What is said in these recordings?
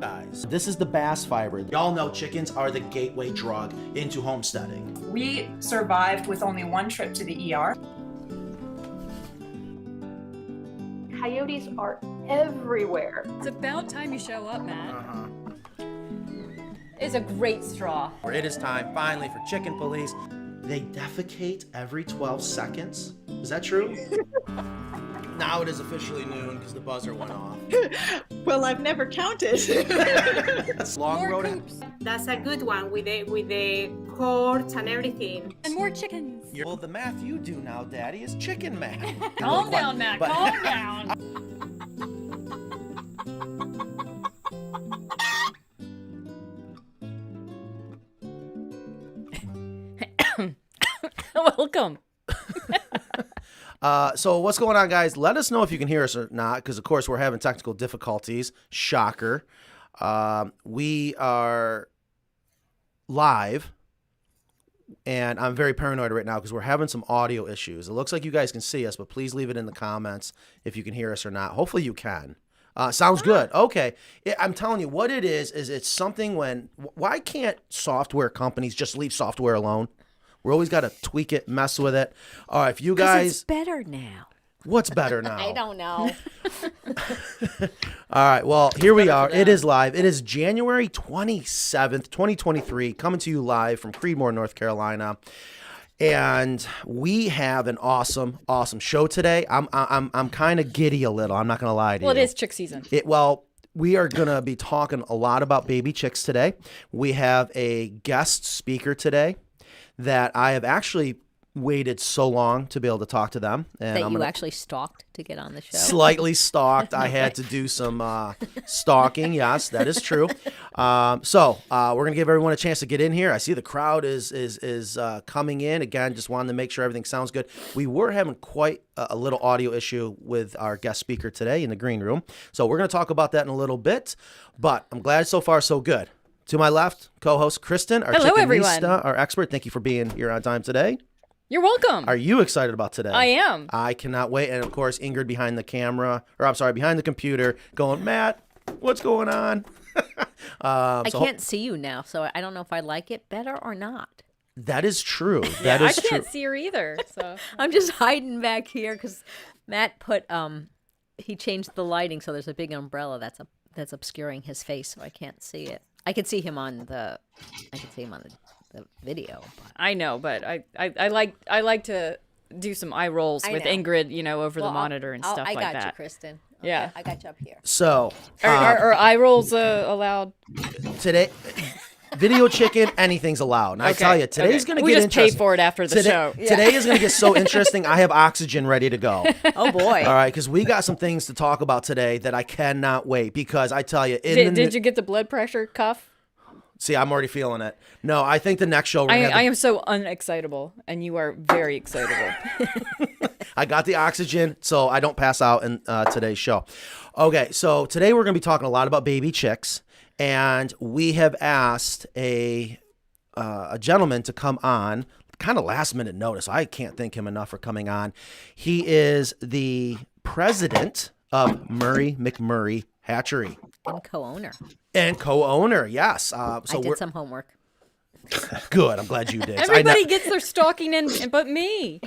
Guys, this is the bass fiber. Y'all know chickens are the gateway drug into homesteading. We survived with only one trip to the ER. Coyotes are everywhere. It's about time you show up, Matt. It's a great straw. It is time, finally, for chicken police. They defecate every 12 seconds. Is that true? Now it is officially noon because the buzzer went off. Well, I've never counted. That's long More road. coops That's a good one with the courts and everything. and more chickens. Well, the math you do now, Daddy, is chicken math. Calm down, Matt. But- Calm down. Welcome. So what's going on, guys? Let us know if you can hear us or not, because of course we're having technical difficulties. Shocker. We are live, and I'm very paranoid right now because we're having some audio issues. It looks like you guys can see us, but please leave it in the comments if you can hear us or not. Hopefully you can. Sounds good. Okay. I'm telling you, what it is it's something why can't software companies just leave software alone? We're always got to tweak it, mess with it. All right, if you guys... It's better now. What's better now? I don't know. All right, well, here we are. It is live. It is January 27th, 2023, coming to you live from Creedmoor, North Carolina. And we have an awesome show today. I'm kind of giddy a little. I'm not going to lie to you. Well, it is chick season. We are going to be talking a lot about baby chicks today. We have a guest speaker today that I have actually waited so long to be able to talk to them. And that you actually stalked to get on the show? Slightly stalked. I had to do some stalking. Yes, that is true. So we're going to give everyone a chance to get in here. I see the crowd is coming in. Again, just wanted to make sure everything sounds good. We were having quite a little audio issue with our guest speaker today in the green room. So we're going to talk about that in a little bit. But I'm glad so far so good. To my left, co-host Kristen, our Hello, everyone. chickenista, our expert. Thank you for being here on time today. You're welcome. Are you excited about today? I am. I cannot wait. And of course, Ingrid behind the camera, behind the computer, going, Matt, what's going on? I can't see you now, so I don't know if I like it better or not. That is true. I can't see her either. So I'm just hiding back here because Matt put he changed the lighting, so there's a big umbrella that's obscuring his face, so I can't see it. I can see him on the video. But. I know, but I like to do some eye rolls with Ingrid, over the monitor and stuff like that. I got you, Kristen. Okay, Yeah, I got you up here. So, are eye rolls allowed today, video chicken, anything's allowed. And I tell you, today's going to get interesting. We just pay for it after the show. Today is going to get so interesting. I have oxygen ready to go. Oh, boy. All right, because we got some things to talk about today that I cannot wait. Because I tell you, did you get the blood pressure cuff? See, I'm already feeling it. No, I think the next show I am so unexcitable, and you are very excitable. I got the oxygen, so I don't pass out in today's show. Okay, so today we're going to be talking a lot about baby chicks, and we have asked a gentleman to come on, kind of last minute notice. I can't thank him enough for coming on. He is the president of Murray McMurray Hatchery. And co-owner, yes. I did some homework. Good. I'm glad you did. Everybody gets their stalking in, but me.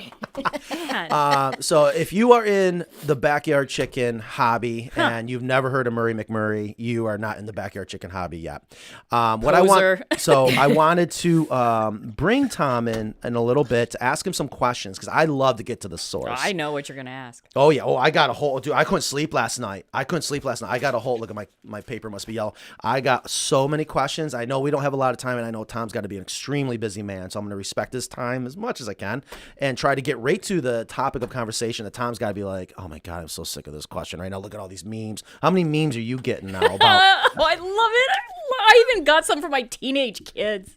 So if you are in the backyard chicken hobby and you've never heard of Murray McMurray, you are not in the backyard chicken hobby yet. I wanted to bring Tom in a little bit to ask him some questions because I love to get to the source. I know what you're gonna ask. Oh yeah. Oh, I got a whole dude. I couldn't sleep last night. I got a whole look at my paper must be yellow. I got so many questions. I know we don't have a lot of time, and I know Tom's got to be an extremely busy man, so I'm going to respect his time as much as I can and try to get right to the topic of conversation that Tom's got to be like, oh my God, I'm so sick of this question right now. Look at all these memes. How many memes are you getting now about? Oh, I love it. I even got some for my teenage kids.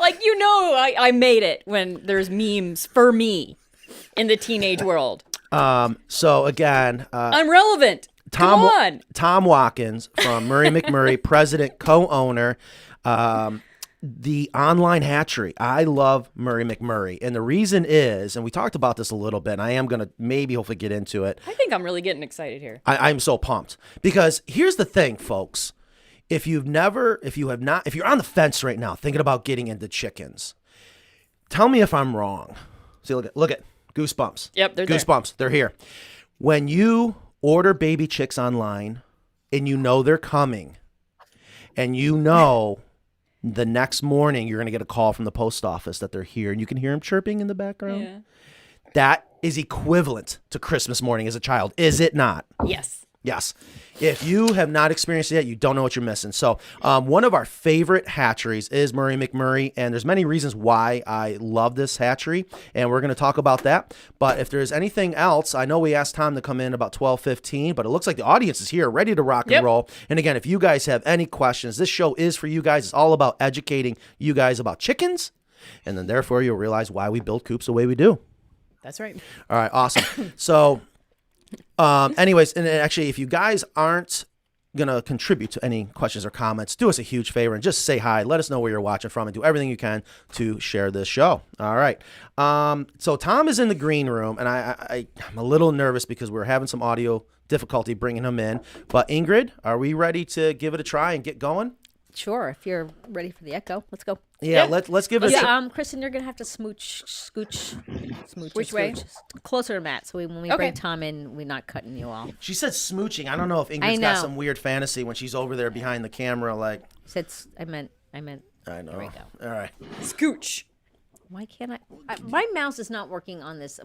I made it when there's memes for me in the teenage world. So again, I'm relevant. Come on. Tom Waktins from Murray McMurray, president, co-owner, the online hatchery. I love Murray McMurray. And the reason is, and we talked about this a little bit, and I am going to hopefully get into it. I think I'm really getting excited here. I'm so pumped because here's the thing, folks. if you're on the fence right now, thinking about getting into chickens, tell me if I'm wrong. See, look at goosebumps. Yep, they're there. Goosebumps. They're here. When you order baby chicks online and you know they're coming and you know the next morning you're going to get a call from the post office that they're here and you can hear them chirping in the background. Yeah. That is equivalent to Christmas morning as a child, is it not? Yes. Yes. If you have not experienced it yet, you don't know what you're missing. So one of our favorite hatcheries is Murray McMurray, and there's many reasons why I love this hatchery, and we're going to talk about that. But if there's anything else, I know we asked Tom to come in about 12:15, but it looks like the audience is here, ready to rock and roll. And again, if you guys have any questions, this show is for you guys. It's all about educating you guys about chickens, and then therefore you'll realize why we build coops the way we do. That's right. All right, awesome. So anyways, and actually, if you guys aren't going to contribute to any questions or comments, do us a huge favor and just say hi. Let us know where you're watching from and do everything you can to share this show. All right. So Tom is in the green room, and I'm a little nervous because we're having some audio difficulty bringing him in. But Ingrid, are we ready to give it a try and get going? Sure, if you're ready for the echo, let's go. Yeah. Let's give it a try. Kristen, you're gonna have to smooch. Which way? Closer to Matt, so when we bring Tom in, we're not cutting you off. She said smooching. I don't know if Ingrid's got some weird fantasy when she's over there behind the camera. Like, I meant. I know. There we go. All right. Scooch. Why can't my mouse is not working on this.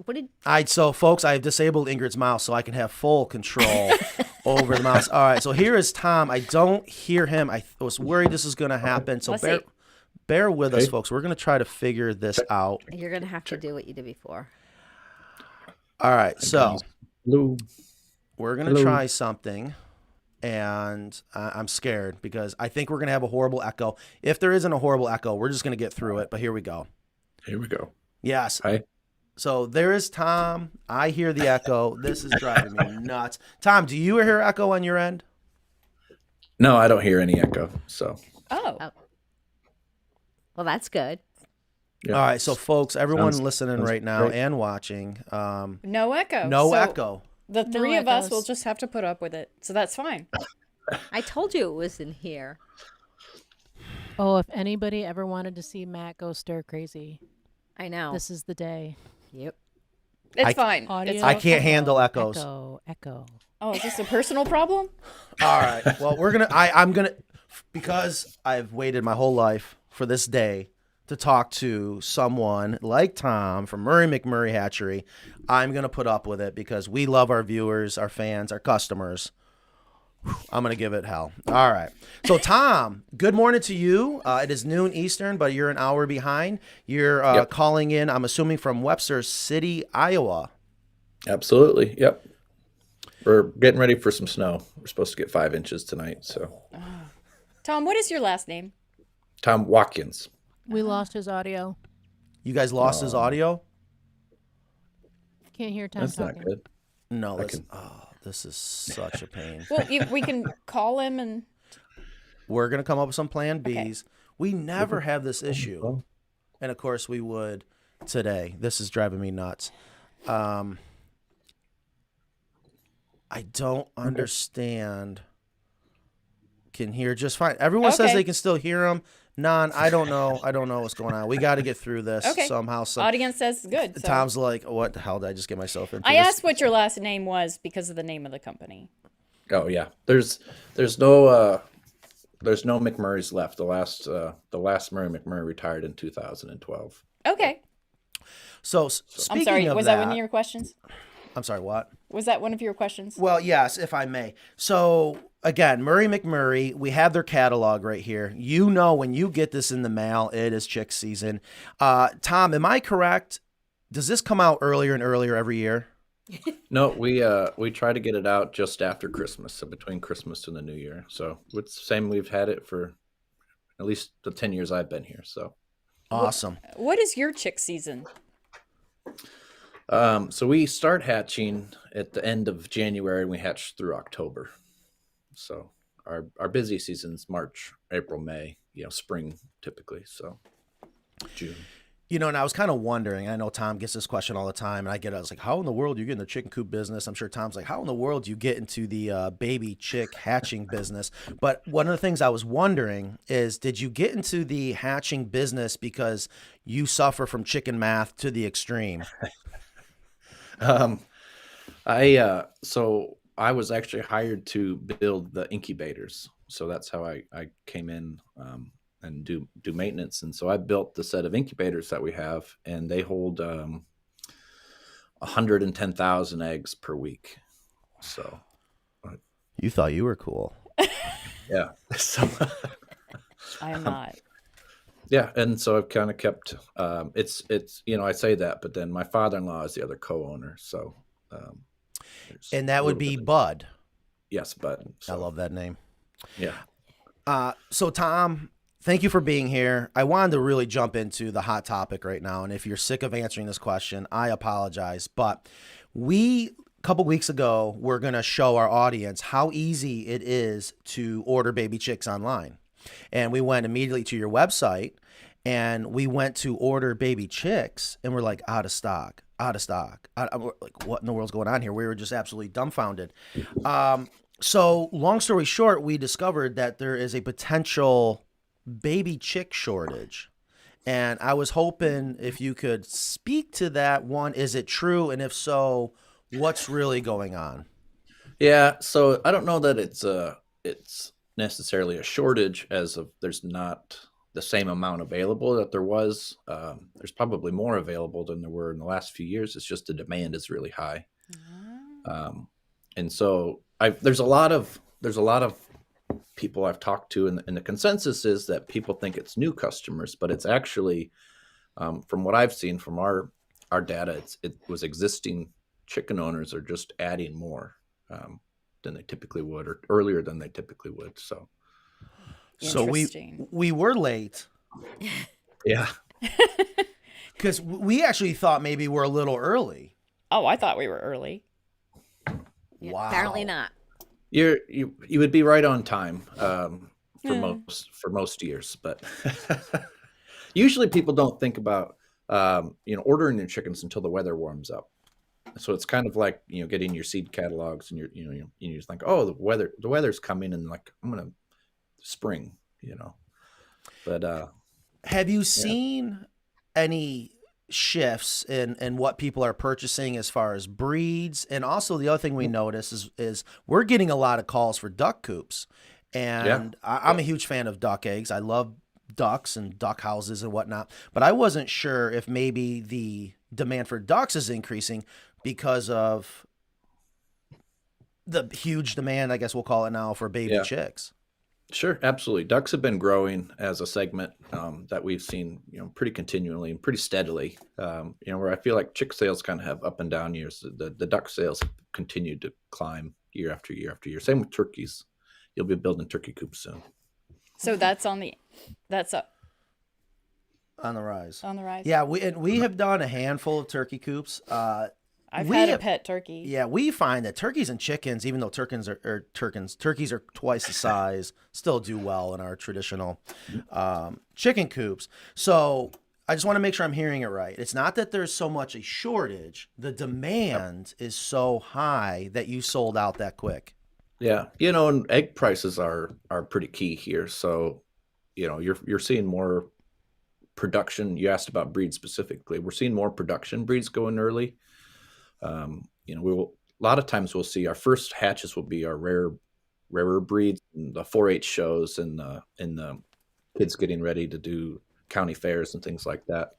So folks, I've disabled Ingrid's mouse so I can have full control over the mouse. All right, so here is Tom. I don't hear him. I was worried this was going to happen. So bear with us, folks. We're going to try to figure this out. You're going to have to do what you did before. All right, so we're going to try something, and I'm scared because I think we're going to have a horrible echo. If there isn't a horrible echo, we're just going to get through it, but here we go. Here we go. Yes. Hi. So there is Tom. I hear the echo. This is driving me nuts. Tom, do you hear echo on your end? No, I don't hear any echo. So. Oh. Well, that's good. Yeah. All right. So, folks, everyone listening right now great. and watching. No echo. No So echo. The three of us will just have to put up with it. So that's fine. I told you it was in here. Oh, if anybody ever wanted to see Matt go stir crazy, I know. this is the day. Yep. It's fine. Audio, It's I fine. can't handle echoes. Echo. Oh, is this a personal problem? All right. Well, I'm gonna, because I've waited my whole life for this day to talk to someone like Tom from Murray McMurray Hatchery. I'm gonna put up with it because we love our viewers, our fans, our customers. I'm going to give it hell. All right. So, Tom, good morning to you. It is noon Eastern, but you're an hour behind. You're calling in, I'm assuming, from Webster City, Iowa. Absolutely. Yep. We're getting ready for some snow. We're supposed to get 5 inches tonight. So, Tom, what is your last name? Tom Waktins. We lost his audio. You guys lost his audio? Can't hear Tom That's talking. not good. No, this is such a pain. Well, we can call him and... We're going to come up with some plan Bs. Okay. We never have this issue. And, of course, we would today. This is driving me nuts. I don't understand. Can hear just fine. Everyone says they can still hear him. I don't know. I don't know what's going on. We got to get through this somehow. Audience says good. So. Tom's like, what the hell did I just get myself into? I asked what your last name was because of the name of the company. Oh yeah. There's no McMurrays left. The last Murray McMurray retired in 2012. Okay. So speaking I'm sorry. of Was that one of your questions? I'm sorry. What? Was that one of your questions? Well, yes, if I may. So again, Murray McMurray, we have their catalog right here. You know, when you get this in the mail, it is chick season. Tom, am I correct? Does this come out earlier and earlier every year? No, we try to get it out just after Christmas, so between Christmas and the New Year. So it's the same. We've had it for at least the 10 years I've been here. So awesome. What is your chick season? So we start hatching at the end of January and we hatch through October. So our busy season's March, April, May, spring typically. So June. And I was kind of wondering, I know Tom gets this question all the time, and I was like, how in the world do you get in the chicken coop business? I'm sure Tom's like, how in the world do you get into the baby chick hatching business? But one of the things I was wondering is, did you get into the hatching business because you suffer from chicken math to the extreme? So I was actually hired to build the incubators. So that's how I came in and do maintenance. And so I built the set of incubators that we have, and they hold 110,000 eggs per week. So You thought you were cool. yeah. So I'm not. yeah, and so I've kind of kept it's I say that, but then my father-in-law is the other co-owner. So And that would be Bud. yes, but I love that name. yeah. So Tom, thank you for being here. I wanted to really jump into the hot topic right now, and if you're sick of answering this question, I apologize. But a couple weeks ago, we're going to show our audience how easy it is to order baby chicks online. And we went immediately to your website, and we went to order baby chicks, and we're like, out of stock. I'm like, what in the world's going on here? We were just absolutely dumbfounded. So long story short, we discovered that there is a potential baby chick shortage. And I was hoping if you could speak to that. One, is it true? And if so, what's really going on? Yeah, so I don't know that it's necessarily a shortage, as of there's not the same amount available that there was. There's probably more available than there were in the last few years. It's just the demand is really high. And so there's a lot of people I've talked to, and the consensus is that people think it's new customers, but it's actually, from what I've seen from our data, it was existing chicken owners are just adding more than they typically would, or earlier than they typically would. So we were late. Yeah. Because we actually thought maybe we're a little early. Oh, I thought we were early. Yeah, Wow. apparently not. You would be right on time for most years, but usually people don't think about ordering their chickens until the weather warms up. So it's kind of like getting your seed catalogs, and you just think, oh, the weather's coming, and like I'm gonna spring, But have you seen any shifts in what people are purchasing as far as breeds? And also the other thing we notice is we're getting a lot of calls for duck coops, and I'm a huge fan of duck eggs. I love ducks and duck houses and whatnot, but I wasn't sure if maybe the demand for ducks is increasing because of the huge demand, I guess we'll call it now, for baby chicks. Sure, absolutely. Ducks have been growing as a segment that we've seen, pretty continually and pretty steadily. Where I feel like chick sales kind of have up and down years. The duck sales have continued to climb year after year after year. Same with turkeys. You'll be building turkey coops soon. So that's up On the rise. on the rise. Yeah, we have done a handful of turkey coops. I've had a pet turkey. Yeah, we find that turkeys and chickens, even though turkeys are twice the size, still do well in our traditional chicken coops. So I just want to make sure I'm hearing it right. It's not that there's so much a shortage. The demand is so high that you sold out that quick. Yeah, and egg prices are pretty key here. So, you're seeing more production. You asked about breeds specifically. We're seeing more production breeds going early. We will, a lot of times we'll see our first hatches will be our rarer breeds, and the 4-H shows, and the kids getting ready to do county fairs and things like that.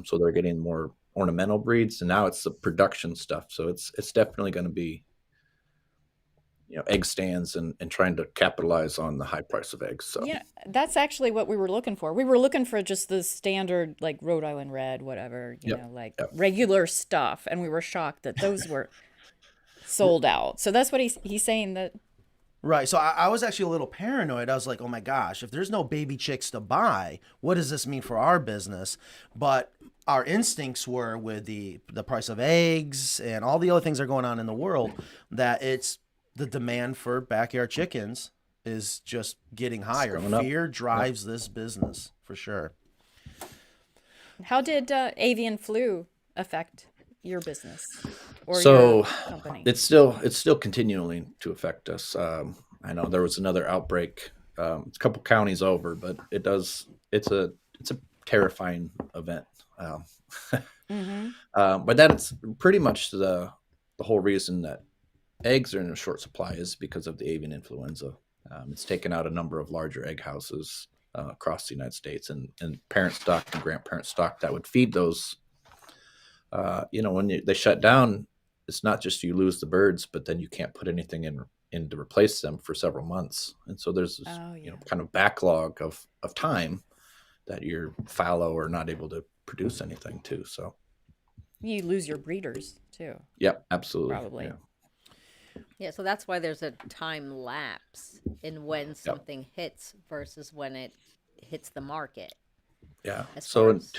So they're getting more ornamental breeds, and now it's the production stuff. So it's definitely going to be egg stands and trying to capitalize on the high price of eggs. So Yeah, that's actually what we were looking for. We were looking for just the standard, like Rhode Island Red, whatever, regular stuff. And we were shocked that those were sold out. So that's what he's saying that. Right. So I was actually a little paranoid. I was like, oh my gosh, if there's no baby chicks to buy, what does this mean for our business? But our instincts were, with the price of eggs and all the other things that are going on in the world, that the demand for backyard chickens is just getting higher. Fear drives this business for sure. How did avian flu affect your business or So your company? it's still continuing to affect us. I know there was another outbreak, it's a couple counties over, but it's a terrifying event. But that's pretty much the whole reason that eggs are in a short supply is because of the avian influenza. It's taken out a number of larger egg houses across the United States, and parent stock and grandparent stock that would feed those. When they shut down, it's not just you lose the birds, but then you can't put anything in to replace them for several months. And so there's this kind of backlog of time that you're fallow or not able to produce anything too. So You lose your breeders too. yep, absolutely. Probably. Yeah. Yeah, so that's why there's a time lapse in when something hits versus when it hits the market. Yeah. As So far in as-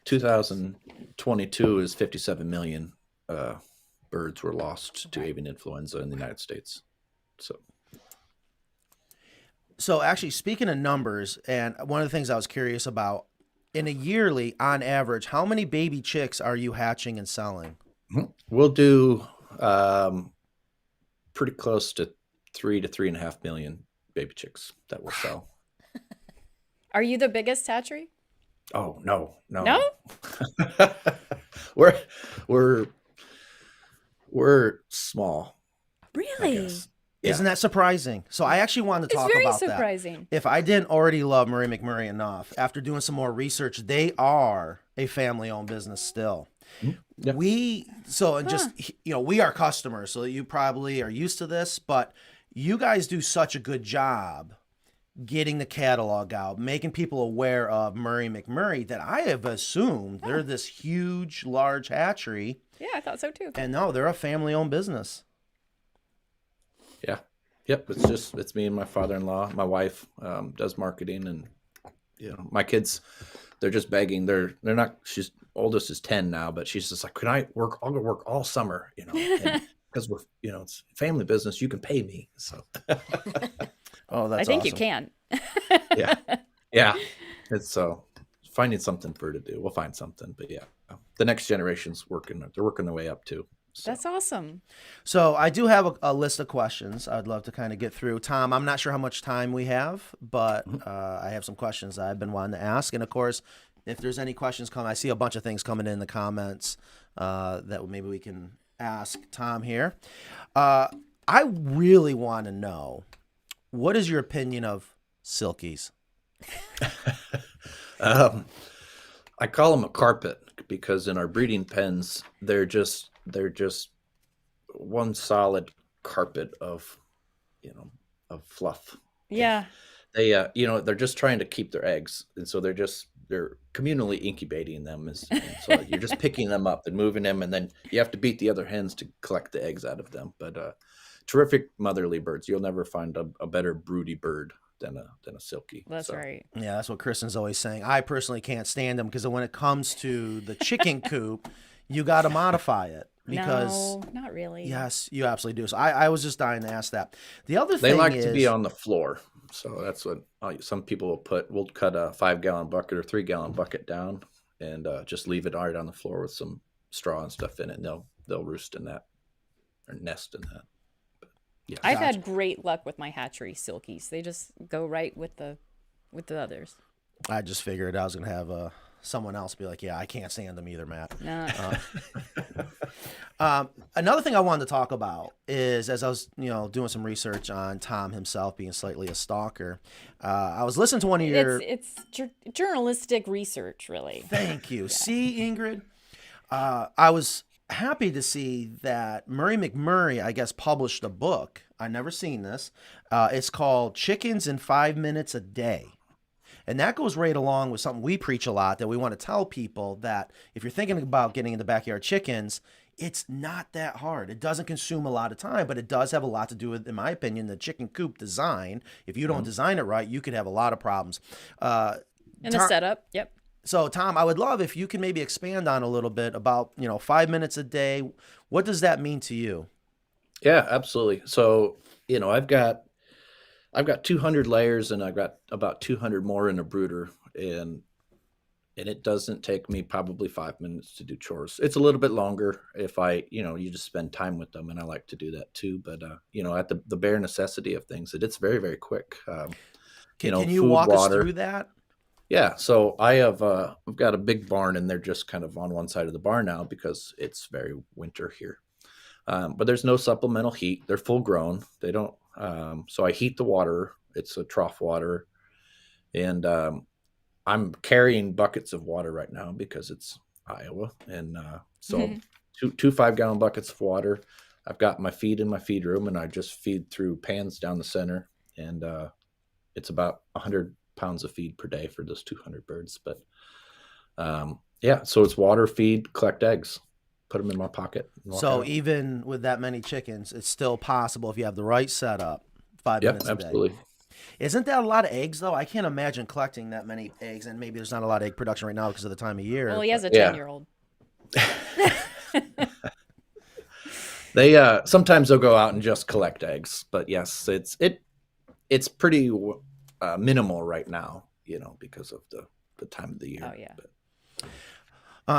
2022 is 57 million birds were lost to avian influenza in the United States. So actually, speaking of numbers, and one of the things I was curious about, in a yearly, on average, how many baby chicks are you hatching and selling? We'll do pretty close to 3 to 3.5 million baby chicks that we'll sell. Are you the biggest hatchery? Oh, no. No? We're small. I Really? guess. Isn't that surprising? So I actually wanted to It's talk very about surprising. that. If I didn't already love Murray McMurray enough, after doing some more research, they are a family-owned business still. Yeah. We are customers, so you probably are used to this, but you guys do such a good job getting the catalog out, making people aware of Murray McMurray that I have assumed they're this huge, large hatchery. Yeah, I thought so too. And no, they're a family-owned business. Yeah. Yep. It's me and my father-in-law. My wife does marketing, and my kids, they're just begging. They're not. She's oldest is 10 now, but she's just like, "Can I work? I'll go work all summer, because we're it's family business. You can pay me." So. Oh, that's I think you awesome. can. Yeah. It's finding something for her to do. We'll find something, but yeah, the next generation's working. They're working their way up too. So. That's awesome. So I do have a list of questions I'd love to kind of get through. Tom, I'm not sure how much time we have, but I have some questions that I've been wanting to ask. And of course, if there's any questions coming, I see a bunch of things coming in the comments that maybe we can ask Tom here. I really want to know, what is your opinion of silkies? I call them a carpet because in our breeding pens, they're just one solid carpet of fluff. Yeah. They they're just trying to keep their eggs, and so they're communally incubating them, and so you're just picking them up and moving them, and then you have to beat the other hens to collect the eggs out of them. But terrific motherly birds. You'll never find a better broody bird than a silky. That's right. Yeah, that's what Kristen's always saying. I personally can't stand them because when it comes to the chicken coop, you got to modify it. Because no, not really. Yes, you absolutely do. So I was just dying to ask that. The other thing They like is, to be on the floor. So that's what some people we'll cut a 5-gallon bucket or 3-gallon bucket down and just leave it right on the floor with some straw and stuff in it. And they'll roost in that or nest in that. But, yeah. I've had great luck with my hatchery silkies. They just go right with the others. I just figured I was going to have someone else be like, yeah, I can't stand them either, Matt. No. Another thing I wanted to talk about is, as I was, doing some research on Tom himself being slightly a stalker, I was listening to one of your... It's journalistic research, really. Thank you. Yeah. See, Ingrid, I was happy to see that Murray McMurray, I guess, published a book. I've never seen this. It's called Chickens in 5 Minutes a Day. And that goes right along with something we preach a lot, that we want to tell people that if you're thinking about getting into backyard chickens, it's not that hard. It doesn't consume a lot of time, but it does have a lot to do with, in my opinion, the chicken coop design. If you don't design it right, you could have a lot of problems. And the setup, yep. So, Tom, I would love if you can maybe expand on a little bit about, 5 minutes a day. What does that mean to you? Yeah, absolutely. So, I've got 200 layers, and I've got about 200 more in a brooder, and and it doesn't take me probably 5 minutes to do chores. It's a little bit longer if you just spend time with them, and I like to do that too. But at the bare necessity of things, it's very, very quick. Can you food, walk us water. through that? Yeah, so I've got a big barn, and they're just kind of on one side of the barn now because it's very winter here. But there's no supplemental heat. They're full grown. They don't. So I heat the water. It's a trough water, and I'm carrying buckets of water right now because it's Iowa, and so two 5-gallon buckets of water. I've got my feed in my feed room, and I just feed through pans down the center, and it's about 100 pounds of feed per day for those 200 birds. But so it's water, feed, collect eggs, put them in my pocket. So even with that many chickens, it's still possible if you have the right setup. 5 minutes a day. Absolutely. Isn't that a lot of eggs, though? I can't imagine collecting that many eggs, and maybe there's not a lot of egg production right now because of the time of year. Well, he has a 10-year-old. They sometimes they'll go out and just collect eggs, but yes, it's pretty minimal right now, because of the time of the year. Oh yeah.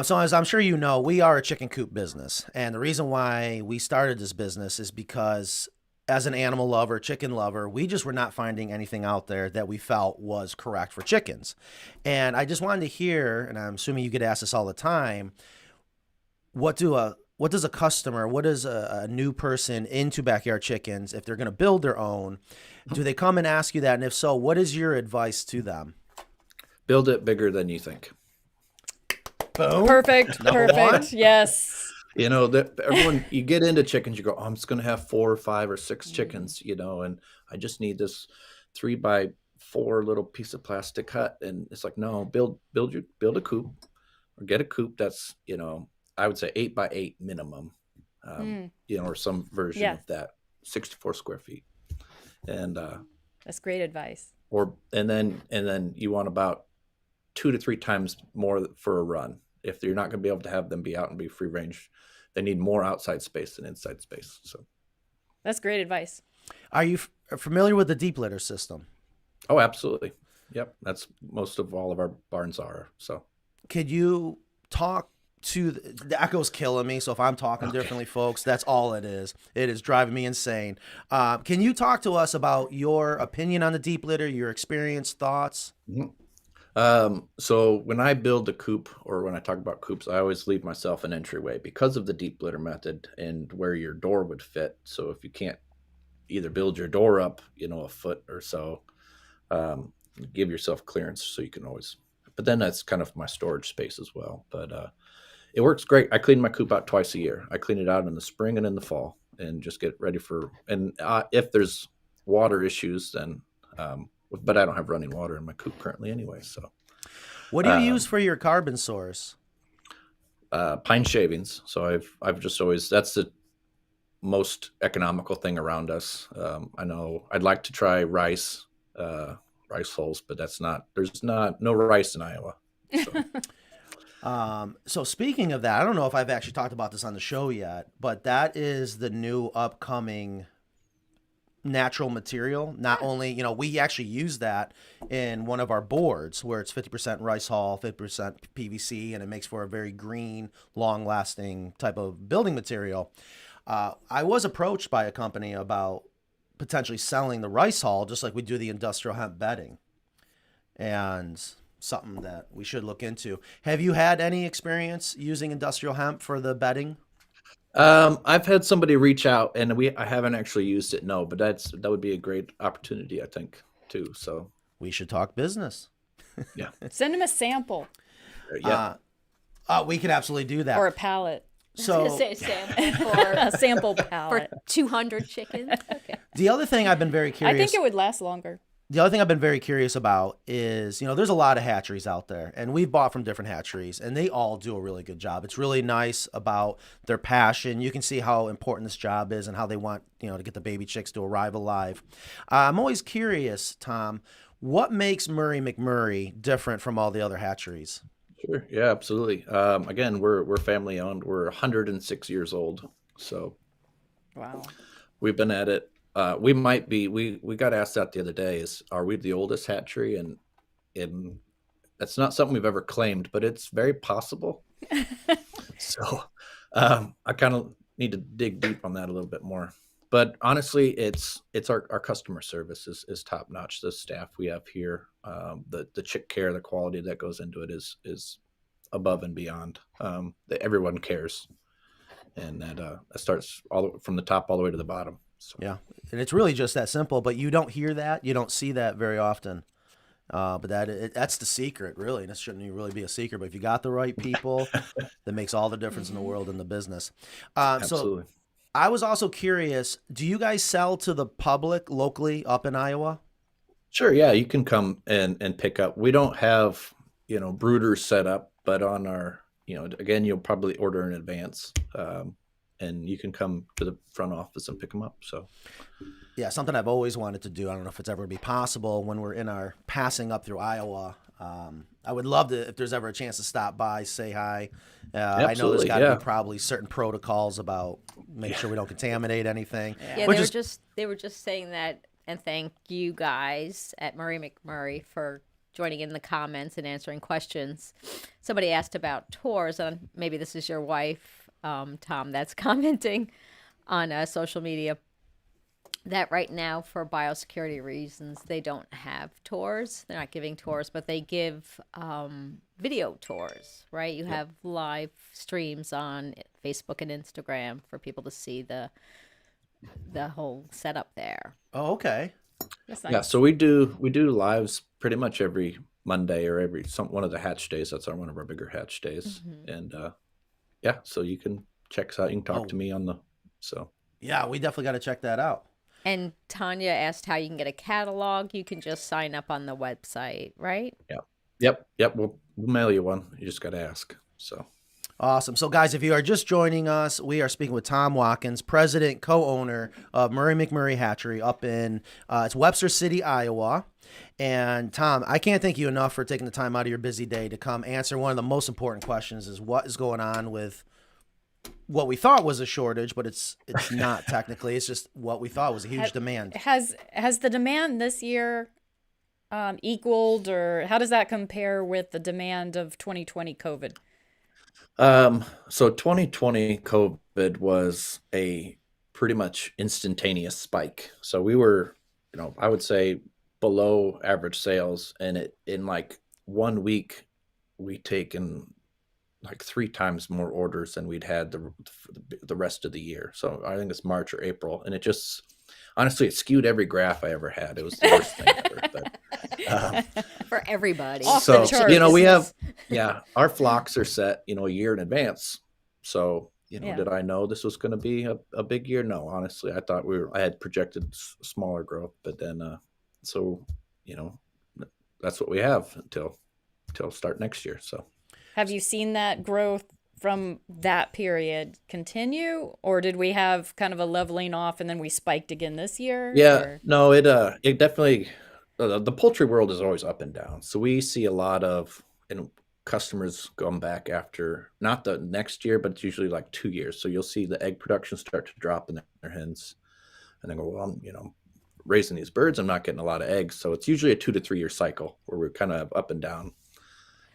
So as I'm sure you know, we are a chicken coop business, and the reason why we started this business is because as an animal lover, chicken lover, we just were not finding anything out there that we felt was correct for chickens. And I just wanted to hear, and I'm assuming you get asked this all the time, what does a customer, what does a new person into backyard chickens, if they're going to build their own, do they come and ask you that? And if so, what is your advice to them? Build it bigger than you think. Boom. Perfect. Perfect. Yes. Everyone, you get into chickens, you go, oh, I'm just going to have 4 or 5 or 6 chickens, and I just need this 3x4 little piece of plastic hut. And it's like, no, build a coop, or get a coop that's, I would say 8x8 minimum, or some version of that, 64 square feet. And that's great advice. And then you want about 2 to 3 times more for a run. If you're not going to be able to have them be out and be free range, they need more outside space than inside space. So that's great advice. Are you familiar with the deep litter system? Oh, absolutely. Yep. That's most of all of our barns are. So could you talk to the echo's killing me. So if I'm talking differently, folks, that's all it is. It is driving me insane. Can you talk to us about your opinion on the deep litter, your experience, thoughts? Mm-hmm. So when I build a coop, or when I talk about coops, I always leave myself an entryway because of the deep litter method and where your door would fit. So if you can't either build your door up, a foot or so, give yourself clearance so you can always, but then that's kind of my storage space as well. But, it works great. I clean my coop out twice a year. I clean it out in the spring and in the fall and just get ready and if there's water issues, then, but I don't have running water in my coop currently anyway. So what do you use for your carbon source? Pine shavings. So I've just always, that's the most economical thing around us. I know I'd like to try rice hulls, but there's no rice in Iowa. So. So speaking of that, I don't know if I've actually talked about this on the show yet, but that is the new upcoming natural material. Not only, we actually use that in one of our boards where it's 50% rice hull, 50% PVC, and it makes for a very green, long-lasting type of building material. I was approached by a company about potentially selling the rice hull just like we do the industrial hemp bedding, and something that we should look into. Have you had any experience using industrial hemp for the bedding? I've had somebody reach out, and I haven't actually used it. No, but that would be a great opportunity, I think, too. So we should talk business. Yeah. Send him a sample. Yeah. We could absolutely do that. Or a pallet. So say sample for a sample pallet for 200 chickens. Okay. The other thing I've been very curious. I think it would last longer. The other thing I've been very curious about is, there's a lot of hatcheries out there, and we've bought from different hatcheries, and they all do a really good job. It's really nice about their passion. You can see how important this job is and how they want, to get the baby chicks to arrive alive. I'm always curious, Tom, what makes Murray McMurray different from all the other hatcheries? Sure. Yeah, absolutely. Again, we're family owned. We're 106 years old. So wow, we've been at it. We might be. We got asked that the other day. Are we the oldest hatchery? And That's not something we've ever claimed, but it's very possible. So I kind of need to dig deep on that a little bit more. But honestly, it's our customer service is top notch. The staff we have here, the chick care, the quality that goes into it is above and beyond. That everyone cares, and that starts from the top all the way to the bottom. So. Yeah, and it's really just that simple. But you don't hear that, you don't see that very often. But that's the secret, really. And it shouldn't even really be a secret. But if you got the right people, that makes all the difference in the world in the business. Absolutely. So I was also curious, do you guys sell to the public locally up in Iowa? Sure. Yeah, you can come and pick up. We don't have, brooders set up, but on our, again, you'll probably order in advance, and you can come to the front office and pick them up. So. Yeah, something I've always wanted to do. I don't know if it's ever going to be possible when we're in our passing up through Iowa. I would love to, if there's ever a chance to stop by, say hi. I know there's got to be probably certain protocols about make sure we don't contaminate anything. Yeah, they were just saying that, and thank you guys at Murray McMurray for joining in the comments and answering questions. Somebody asked about tours, and maybe this is your wife, Tom, that's commenting on social media. That right now, for biosecurity reasons, they don't have tours. They're not giving tours, but they give video tours, right? You have live streams on Facebook and Instagram for people to see the whole setup there. Oh, okay. That's nice. Yeah, so we do lives pretty much every Monday or one of the hatch days. That's one of our bigger hatch days, and so you can check us out. You can talk to me on the Yeah, we definitely got to check that out. And Tanya asked how you can get a catalog. You can just sign up on the website, right? Yeah. Yep. We'll mail you one. You just got to ask. So awesome. So, guys, if you are just joining us, we are speaking with Tom Waktins, president, co-owner of Murray McMurray Hatchery up in it's Webster City, Iowa. And Tom, I can't thank you enough for taking the time out of your busy day to come answer one of the most important questions: is what is going on with what we thought was a shortage, but it's not technically. It's just what we thought was a huge demand. Has the demand this year equaled, or how does that compare with the demand of 2020 COVID? So 2020 COVID was a pretty much instantaneous spike. So we were, I would say below average sales, and in like 1 week we taken like 3 times more orders than we'd had the rest of the year. So I think it's March or April, and it just honestly it skewed every graph I ever had. It was the worst thing ever. But for everybody. So we have our flocks are set a year in advance. So did I know this was going to be a big year? No, honestly, I thought I had projected smaller growth, but then that's what we have until start next year. So. Have you seen that growth from that period continue, or did we have kind of a leveling off and then we spiked again this year? Yeah, no, it definitely, the poultry world is always up and down. So we see a lot of customers going back after not the next year, but it's usually like 2 years. So you'll see the egg production start to drop in their hens, and they go, well, I'm raising these birds, I'm not getting a lot of eggs. So it's usually a 2 to 3 year cycle where we're kind of up and down,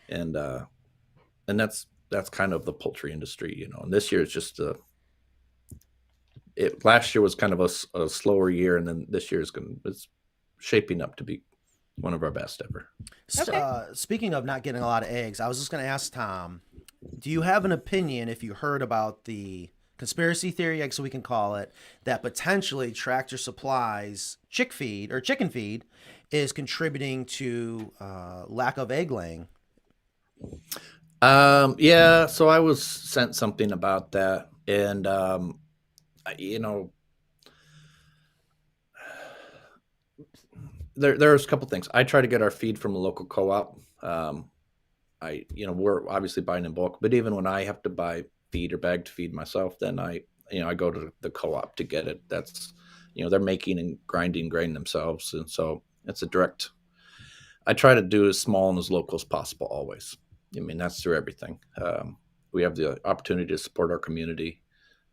and that's kind of the poultry industry, And this year is just last year was kind of a slower year, and then this year it's shaping up to be one of our best ever. Okay. Speaking of not getting a lot of eggs, I was just going to ask Tom, do you have an opinion if you heard about the conspiracy theory, so we can call it, that potentially Tractor Supply's chicken feed is contributing to lack of egg laying? So I was sent something about that, and there's a couple things. I try to get our feed from a local co-op. We're obviously buying in bulk, but even when I have to buy feed or bagged feed myself, then I go to the co-op to get it. That's, they're making and grinding grain themselves, and so it's a direct. I try to do as small and as local as possible always. That's through everything. We have the opportunity to support our community,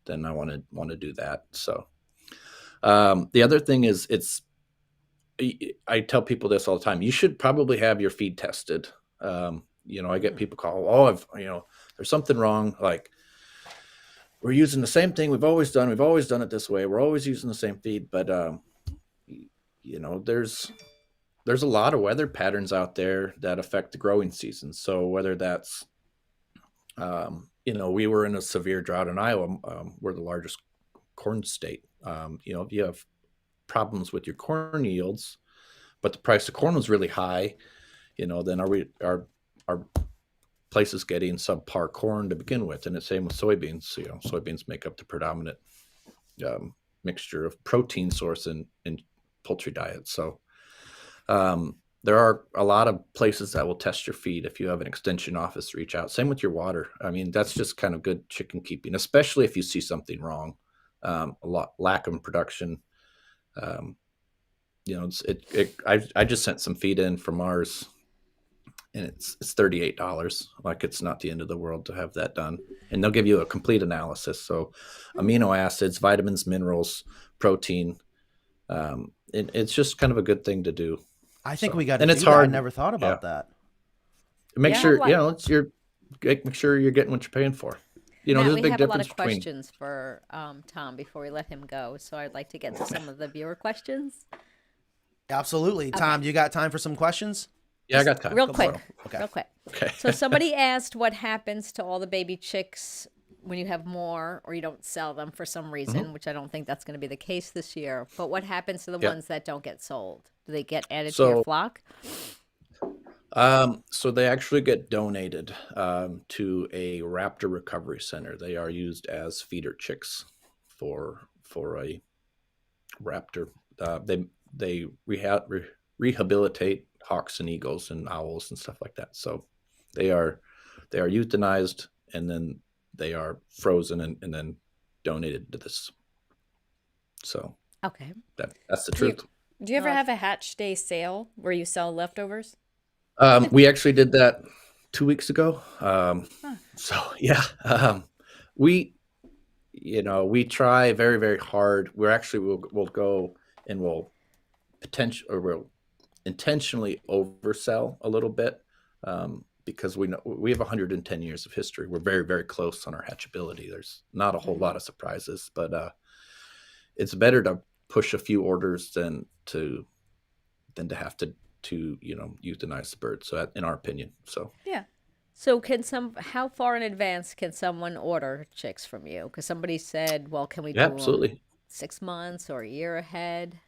then I want to do that. So the other thing is I tell people this all the time. You should probably have your feed tested I get people call, oh, there's something wrong. Like, we're using the same thing we've always done. We've always done it this way. We're always using the same feed, but there's a lot of weather patterns out there that affect the growing season. So whether that's, we were in a severe drought in Iowa. We're the largest corn state. If you have problems with your corn yields, but the price of corn was really high, then are places getting subpar corn to begin with? And the same with soybeans. Soybeans make up the predominant mixture of protein source in poultry diet. So there are a lot of places that will test your feed. If you have an extension office, reach out. Same with your water. I mean, that's just kind of good chicken keeping, especially if you see something wrong. Lack of production. I just sent some feed in from ours, and it's $38. Like, it's not the end of the world to have that done. And they'll give you a complete analysis. So amino acids, vitamins, minerals, protein. It's just kind of a good thing to do. I think we got to and do it's that. hard. I never thought about that. Make sure, make sure you're getting what you're paying for. Matt, there's a we big have a lot difference of between. questions for Tom before we let him go. So I'd like to get to some of the viewer questions. Absolutely. Okay. Tom, you got time for some questions? Yeah, I got time. Real quick. Okay. Real quick. Okay. So somebody asked what happens to all the baby chicks when you have more or you don't sell them for some reason, which I don't think that's going to be the case this year. But what happens to the ones that don't get sold? Do they get added to your flock? So they actually get donated to a raptor recovery center. They are used as feeder chicks for a raptor. They rehabilitate hawks and eagles and owls and stuff like that. So they are euthanized, and then they are frozen and then donated to this. So okay, that's the truth. Do you ever have a hatch day sale where you sell leftovers? We actually did that 2 weeks ago. So yeah, we try very, very hard. We'll go and we'll intentionally oversell a little bit, because we know we have 110 years of history. We're very, very close on our hatchability. There's not a whole lot of surprises, but it's better to push a few orders than to have to euthanize the bird. So in our opinion, yeah. So how far in advance can someone order chicks from you? Because somebody said, well, can we do absolutely 6 months or a year ahead?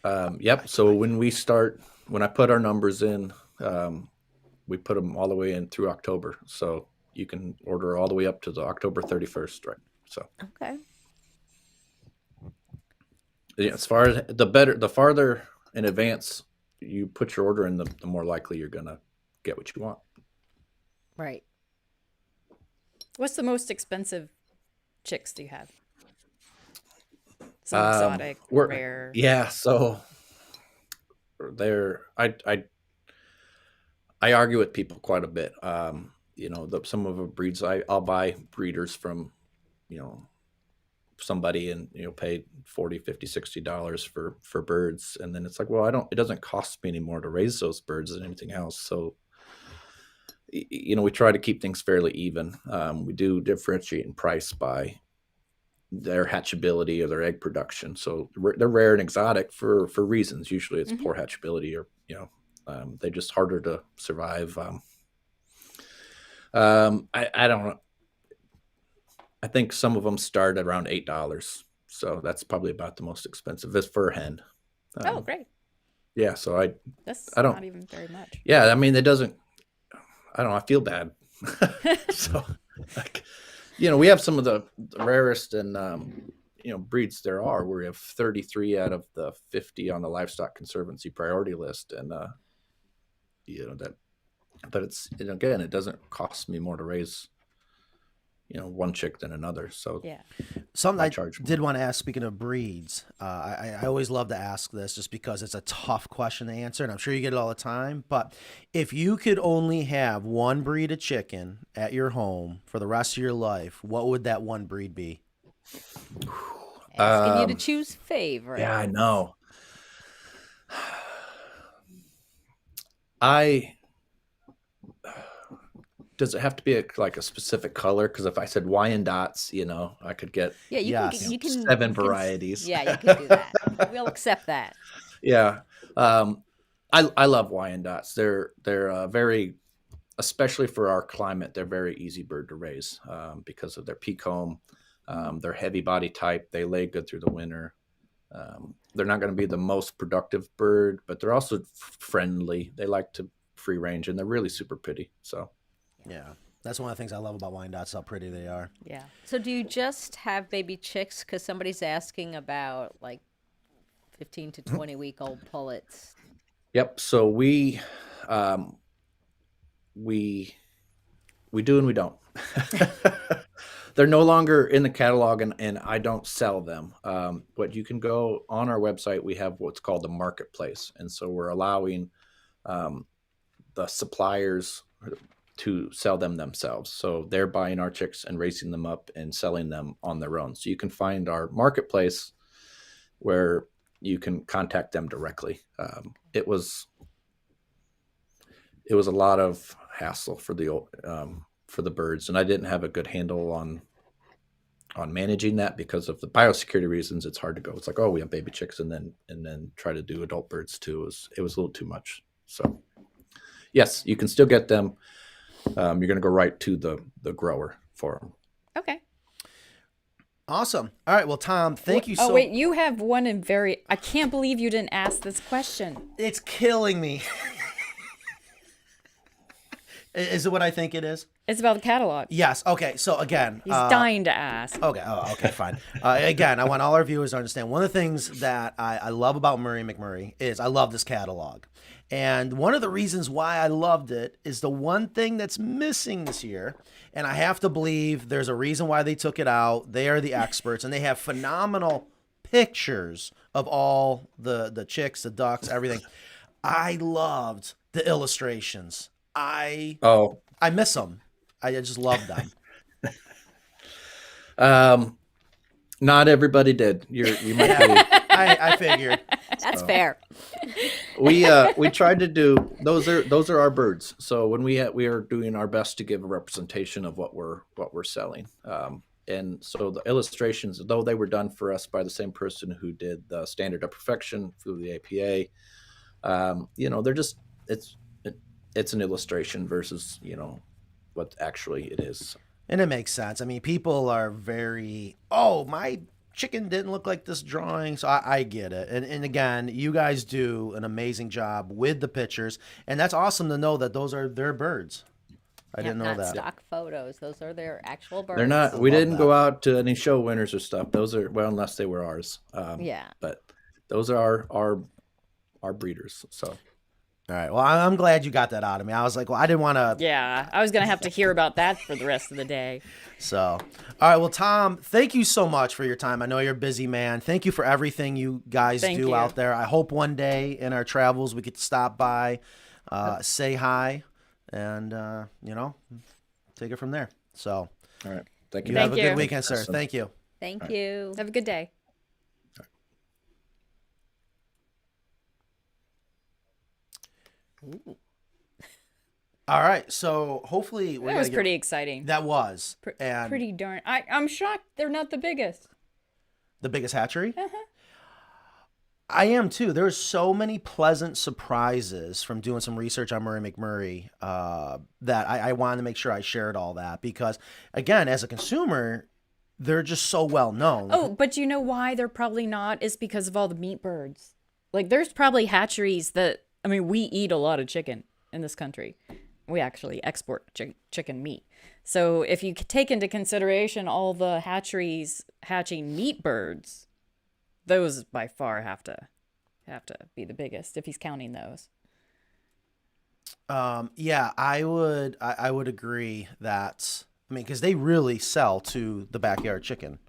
Yep. So when I put our numbers in, we put them all the way in through October. So you can order all the way up to the October 31st, right? So okay. Yeah, as far as the farther in advance you put your order in, the more likely you're gonna get what you want. Right. What's the most expensive chicks do you have? Some exotic, rare. Yeah, so I argue with people quite a bit. Some of the breeds I'll buy breeders from, somebody and pay $40, $50, $60 for birds, and then it's like, well, it doesn't cost me anymore to raise those birds than anything else. So we try to keep things fairly even. We do differentiate in price by their hatchability or their egg production. So they're rare and exotic for reasons. Usually it's poor hatchability, or they're just harder to survive. I don't know. I think some of them start at around $8. So that's probably about the most expensive. It's for a hen. Oh, great. Yeah. So that's I don't, not even very much. Yeah. I mean, it doesn't, I don't know. I feel bad. So we have some of the rarest and, breeds there are, where we have 33 out of the 50 on the Livestock Conservancy priority list. And, but it's, again, it doesn't cost me more to raise one chick than another. So yeah, something I did want to ask, speaking of breeds, I always love to ask this just because it's a tough question to answer, and I'm sure you get it all the time. But if you could only have one breed of chicken at your home for the rest of your life, what would that one breed be? Asking you to choose favorite. Yeah, I know. Does it have to be like a specific color? Because if I said Wyandottes, I could get Yeah, Yes. you can 7 you can varieties. Yeah, you can do that. We'll accept that. Yeah. I love Wyandottes. They're very, especially for our climate, they're very easy bird to raise because of their peak home, their heavy body type. They lay good through the winter. They're not going to be the most productive bird, but they're also friendly. They like to free range, and they're really super pretty. So, Yeah. That's one of the things I love about Wyandottes, how pretty they are. Yeah. So do you just have baby chicks? Because somebody's asking about like 15 to 20 week old pullets. yep. So we do and we don't. They're no longer in the catalog, and I don't sell them. But you can go on our website. We have what's called the marketplace, and so we're allowing the suppliers to sell them themselves. So they're buying our chicks and raising them up and selling them on their own. So you can find our marketplace where you can contact them directly. It was a lot of hassle for the birds, and I didn't have a good handle on managing that because of the biosecurity reasons. It's hard to go. It's like, oh, we have baby chicks, and then try to do adult birds too. It was a little too much. So yes, you can still get them. You're going to go right to the grower for them. Okay. Awesome. All right. Well, Tom, thank you so Oh, wait, you have one I can't believe you didn't ask this question. It's killing me. Is it what I think it is? It's about the catalog. Yes. Okay. So again, He's dying to ask. Okay. Oh, okay. Fine. Again, I want all our viewers to understand one of the things that I love about Murray McMurray is I love this catalog. And one of the reasons why I loved it is the one thing that's missing this year. And I have to believe there's a reason why they took it out. They are the experts, and they have phenomenal pictures of all the chicks, the ducks, everything. I loved the illustrations. I miss them. I just love them. Not everybody did. You might be. I figured. That's fair. We tried to do those are our birds. So when we are doing our best to give a representation of what we're selling. And so the illustrations, though they were done for us by the same person who did the standard of perfection through the APA, they're just it's an illustration versus what actually it is. And it makes sense. I mean, people are very, my chicken didn't look like this drawing. So I get it. And again, you guys do an amazing job with the pictures. And that's awesome to know that those are their birds. I didn't know not that. Stock photos. Those are their actual birds. They're not. We didn't go out to any show winners or stuff. Those are, well, unless they were ours. Yeah. But those are our breeders. So. All right. Well, I'm glad you got that out of me. I was like, well, I didn't want to. Yeah, I was going to have to hear about that for the rest of the day. So, all right. Well, Tom, thank you so much for your time. I know you're a busy man. Thank you for everything you guys do out there. I hope one day in our travels we could stop by, say hi, and, take it from there. So, all right. Thank you. Have a good weekend, sir. Thank you. Thank you. Have a good day. Ooh. All right, so hopefully that was pretty exciting. That was pretty darn. I'm shocked they're not the biggest. The biggest hatchery? Uh-huh. I am too. There's so many pleasant surprises from doing some research on Murray McMurray that I wanted to make sure I shared all that because, again, as a consumer, they're just so well known. Oh, but you know why they're probably not? Is because of all the meat birds. Like, there's probably hatcheries that. I mean, we eat a lot of chicken in this country. We actually export chicken meat. So if you take into consideration all the hatcheries hatching meat birds, those by far have to be the biggest if he's counting those. Yeah, I would agree that. I mean, because they really sell to the backyard chicken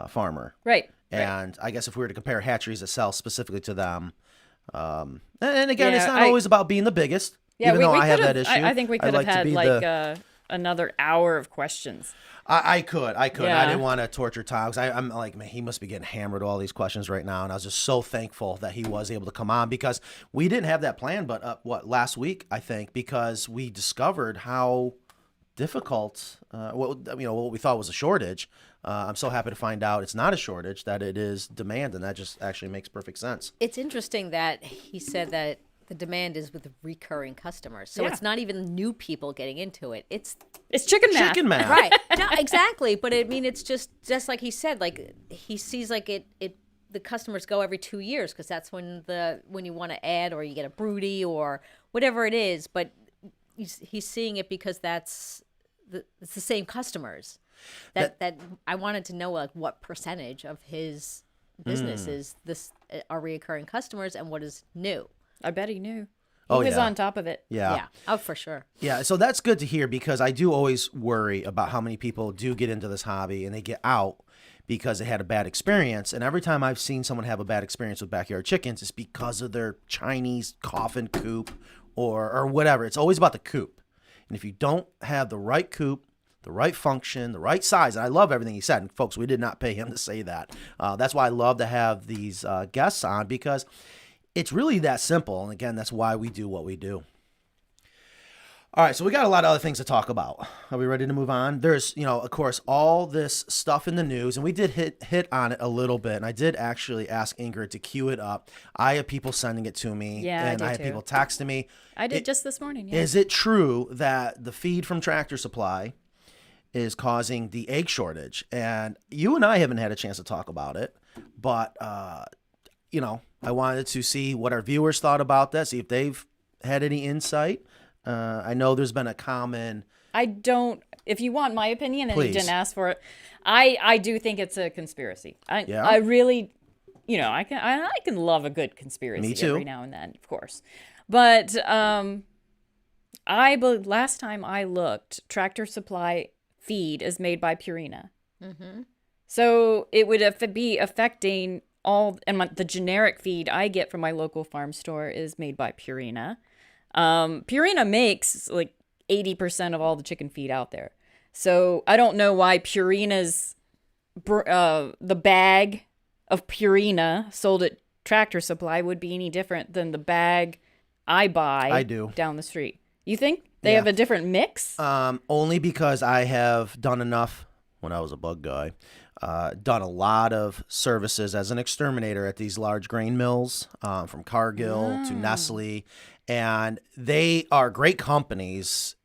farmer, right? And I guess if we were to compare hatcheries that sell specifically to them. And again, it's not always about being the biggest. Yeah, even though I have that issue. I think we could have had another hour of questions. I could. Yeah. I didn't want to torture Tom because I'm like, man, he must be getting hammered with all these questions right now. And I was just so thankful that he was able to come on because we didn't have that plan. But last week, I think, because we discovered how difficult. What we thought was a shortage. I'm so happy to find out it's not a shortage, that it is demand, and that just actually makes perfect sense. It's interesting that he said that the demand is with recurring customers. So it's not even new people getting into it. It's chicken math. Chicken math. right. No, exactly. But I mean, it's just like he said, like he sees like the customers go every 2 years because that's when you want to add or you get a broody or whatever it is. But he's seeing it because it's the same customers. That I wanted to know like what percentage of his business is are reoccurring customers and what is new. I bet he knew. He was on top of it. Yeah. Oh, for sure. Yeah, so that's good to hear because I do always worry about how many people do get into this hobby and they get out because they had a bad experience. And every time I've seen someone have a bad experience with backyard chickens, it's because of their Chinese coffin coop or whatever. It's always about the coop. And if you don't have the right coop, the right function, the right size, and I love everything he said. And folks, we did not pay him to say that. That's why I love to have these guests on because it's really that simple. And again, that's why we do what we do. All right, so we got a lot of other things to talk about. Are we ready to move on? There's, of course, all this stuff in the news, and we did hit on it a little bit, and I did actually ask Ingrid to queue it up. I have people sending it to me, and I had people texting me. I did just this morning. Yeah. Is it true that the feed from Tractor Supply is causing the egg shortage? And you and I haven't had a chance to talk about it, but, I wanted to see what our viewers thought about that, see if they've had any insight. I know there's been a common. If you want my opinion and Please. you didn't ask for it, I do think it's a conspiracy. I really, I can love a good conspiracy Me too. every now and then, of course. But last time I looked, Tractor Supply feed is made by Purina. Mm-hmm. So it would be affecting the generic feed I get from my local farm store is made by Purina. Purina makes like 80% of all the chicken feed out there. So I don't know why Purina's, the bag of Purina sold at Tractor Supply would be any different than the bag I buy down the street. You think they have a different mix? Only because I have done enough when I was a bug guy. Done a lot of services as an exterminator at these large grain mills, from Cargill to Nestle, and they are great companies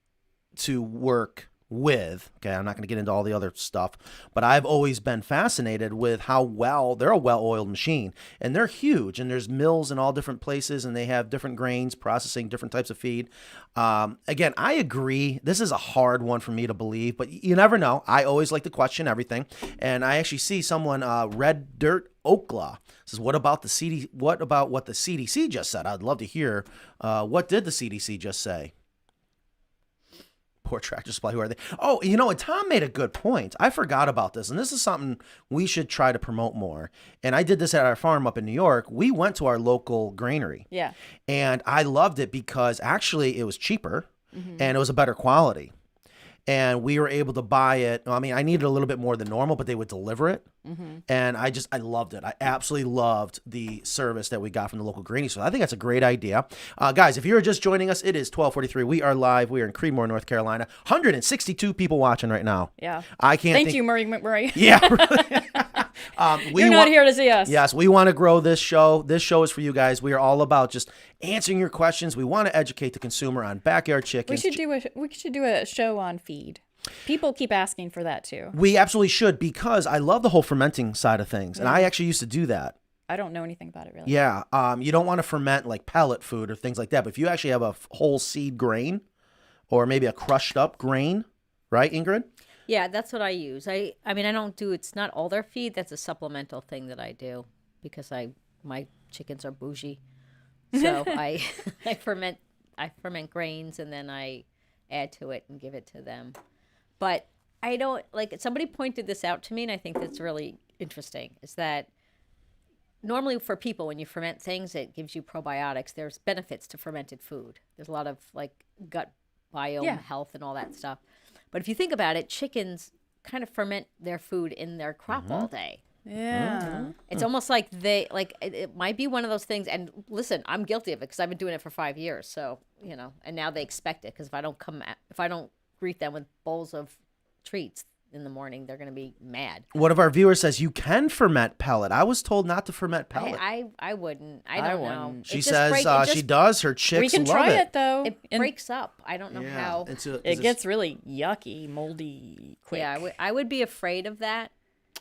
to work with. Okay, I'm not going to get into all the other stuff, but I've always been fascinated with how they're a well-oiled machine, and they're huge, and there's mills in all different places, and they have different grains processing different types of feed. Again, I agree. This is a hard one for me to believe, but you never know. I always like to question everything, and I actually see someone, Red Dirt Oakla, says, what about what the CDC just said? I'd love to hear. What did the CDC just say? Poor Tractor Supply, who are they? Oh, and Tom made a good point. I forgot about this, and this is something we should try to promote more. And I did this at our farm up in New York. We went to our local granary. Yeah. And I loved it because actually it was cheaper and it was a better quality. And we were able to buy it. I mean, I needed a little bit more than normal, but they would deliver it. And I loved it. I absolutely loved the service that we got from the local granny. So I think that's a great idea. Guys, if you're just joining us, it is 12:43. We are live. We are in Creedmoor, North Carolina. 162 people watching right now. Yeah. Thank you, Murray McMurray. Yeah. You're not here to see us. Yes, we want to grow this show. This show is for you guys. We are all about just answering your questions. We want to educate the consumer on backyard chickens. We should do a show on feed. People keep asking for that too. We absolutely should, because I love the whole fermenting side of things, and I actually used to do that. I don't know anything about it really. Yeah, you don't want to ferment like pellet food or things like that, but if you actually have a whole seed grain or maybe a crushed up grain, right, Ingrid? Yeah, that's what I use. I mean, it's not all their feed. That's a supplemental thing that I do because my chickens are bougie. So I ferment grains and then I add to it and give it to them. But I don't, somebody pointed this out to me, and I think that's really interesting, is that normally for people, when you ferment things, it gives you probiotics. There's benefits to fermented food. There's a lot of gut biome health and all that stuff. But if you think about it, chickens kind of ferment their food in their crop all day. Yeah. It's almost like it might be one of those things. And listen, I'm guilty of it because I've been doing it for 5 years. So, and now they expect it, because if I don't greet them with bowls of treats in the morning, they're going to be mad. One of our viewers says you can ferment pellet. I was told not to ferment pellet. I wouldn't. I don't know. She says she does. Her chicks We can love try it though. It breaks up. I don't know how. It gets really yucky, moldy quick. Yeah, I would be afraid of that.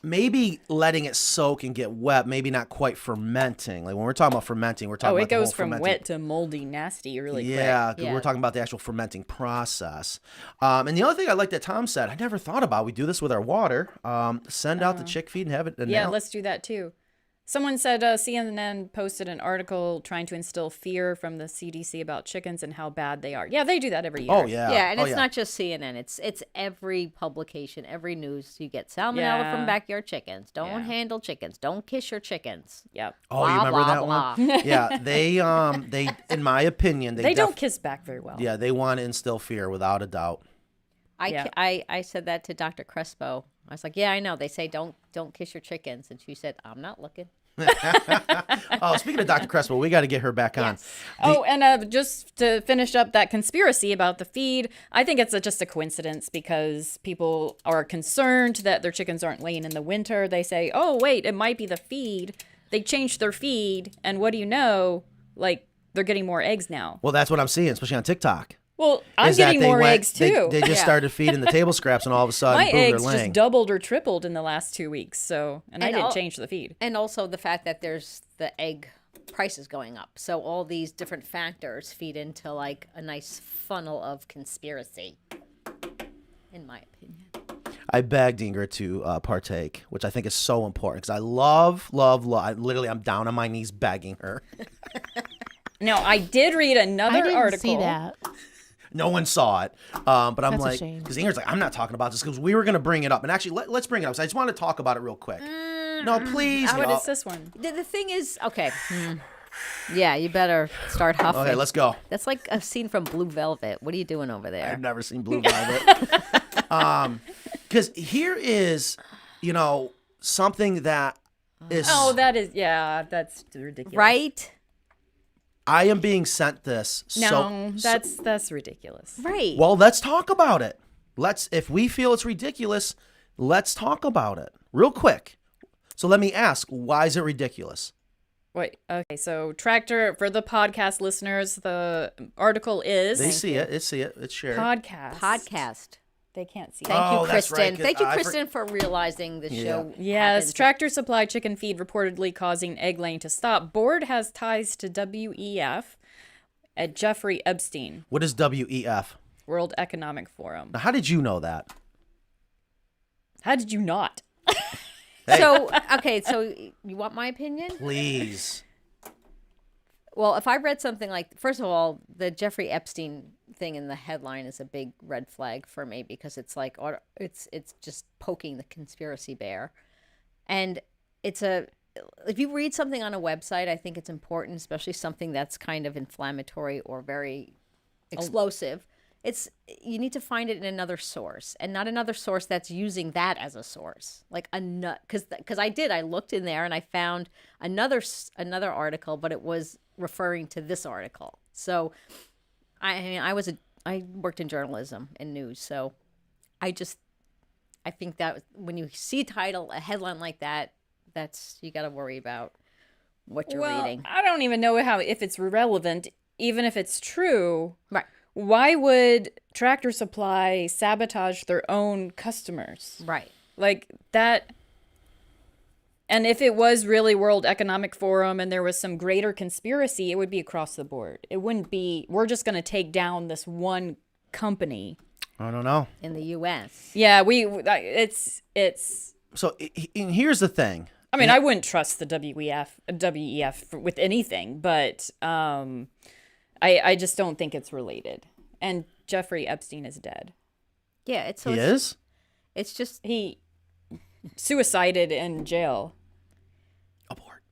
Maybe letting it soak and get wet, maybe not quite fermenting. Like when we're talking about fermenting, we're talking about it goes the whole from fermenting. wet to moldy, nasty really quick. Yeah, we're talking about the actual fermenting process. And the other thing I like that Tom said, I never thought about, we do this with our water, send out the chick feed and have it. Yeah, let's do that too. Someone said CNN posted an article trying to instill fear from the CDC about chickens and how bad they are. Yeah, they do that every year. Oh, yeah. Yeah, and it's not just CNN. It's every publication, every news. You get salmonella from backyard chickens. Don't handle chickens. Don't kiss your chickens. Yep. Oh, you remember that one? Yeah, they in my opinion, they don't kiss back very well. Yeah, they want to instill fear without a doubt. I said that to Dr. Crespo. I was like, yeah, I know. They say don't kiss your chickens. And she said, I'm not looking. Speaking of Dr. Crespo, we got to get her back on. And just to finish up that conspiracy about the feed, I think it's just a coincidence because people are concerned that their chickens aren't laying in the winter. They say, oh, wait, it might be the feed. They changed their feed. And what do you know? Like, they're getting more eggs now. Well, that's what I'm seeing, especially on TikTok. Well, I'm getting more eggs too. They just started feeding the table scraps, and all of a sudden, my boom, eggs they're laying. just doubled or tripled in the last 2 weeks. So, and I didn't change the feed. And also the fact that there's the egg prices going up. So all these different factors feed into like a nice funnel of conspiracy, in my opinion. I begged Ingrid to partake, which I think is so important because I love. I'm down on my knees begging her. Now, I did read another article. I didn't see that. No one saw it, but I'm That's a like, shame. because Ingrid's like, I'm not talking about this because we were going to bring it up, and actually, let's bring it up. So I just want to talk about it real quick. No, please. What is this one? The thing is, okay. Yeah, you better start huffing. Okay, let's go. That's like a scene from Blue Velvet. What are you doing over there? I've never seen Blue Velvet. Because here is, something that is. Oh, that's ridiculous. Right? I am being sent this. No, that's ridiculous. Right. Well, let's talk about it. If we feel it's ridiculous, let's talk about it real quick. So let me ask, why is it ridiculous? Wait, okay, so Tractor, for the podcast listeners, the article is... They see it, it's shared. Podcast. They can't see it. Thank you, that's Kristen. right, Thank you, Kristen, for realizing the show. Yes, happened. Tractor Supply chicken feed reportedly causing egg laying to stop. Board has ties to WEF at Jeffrey Epstein. What is WEF? World Economic Forum. Now, how did you know that? How did you not? Hey. So you want my opinion? Please. Well, if I read something like, first of all, the Jeffrey Epstein thing in the headline is a big red flag for me because it's like, it's just poking the conspiracy bear. And if you read something on a website, I think it's important, especially something that's kind of inflammatory or very explosive. You need to find it in another source, and not another source that's using that as a source, like because I looked in there and I found another article, but it was referring to this article. So I worked in journalism and news, so I think that when you see a headline like that, you got to worry about what you're reading. I don't even know if it's relevant, even if it's true. Right. Why would Tractor Supply sabotage their own customers? Right. Like that. And if it was really World Economic Forum and there was some greater conspiracy, it would be across the board. It wouldn't be, we're just going to take down this one company. I don't know. In the U.S. Yeah, it's. So here's the thing. I mean, I wouldn't trust the WEF with anything, but I just don't think it's related. And Jeffrey Epstein is dead. Yeah, he is? It's just he suicided in jail. Abort.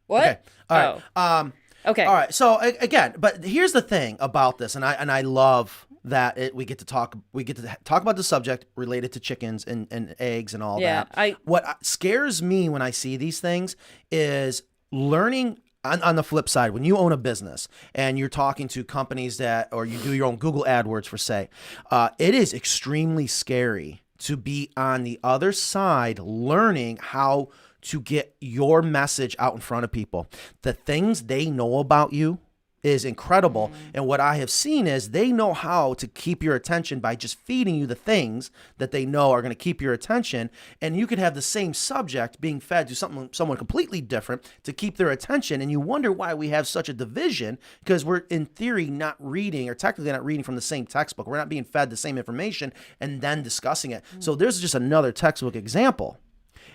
What? Okay. All right. Okay. All right. So again, but here's the thing about this, and I love that we get to talk about the subject related to chickens and eggs and all that. What scares me when I see these things is learning on the flip side, when you own a business and you're talking to companies that, or you do your own Google AdWords for say, it is extremely scary to be on the other side learning how to get your message out in front of people. The things they know about you is incredible. And what I have seen is they know how to keep your attention by just feeding you the things that they know are going to keep your attention. And you could have the same subject being fed to someone completely different to keep their attention. And you wonder why we have such a division, because we're in theory not reading, or technically not reading from the same textbook. We're not being fed the same information and then discussing it. So there's just another textbook example.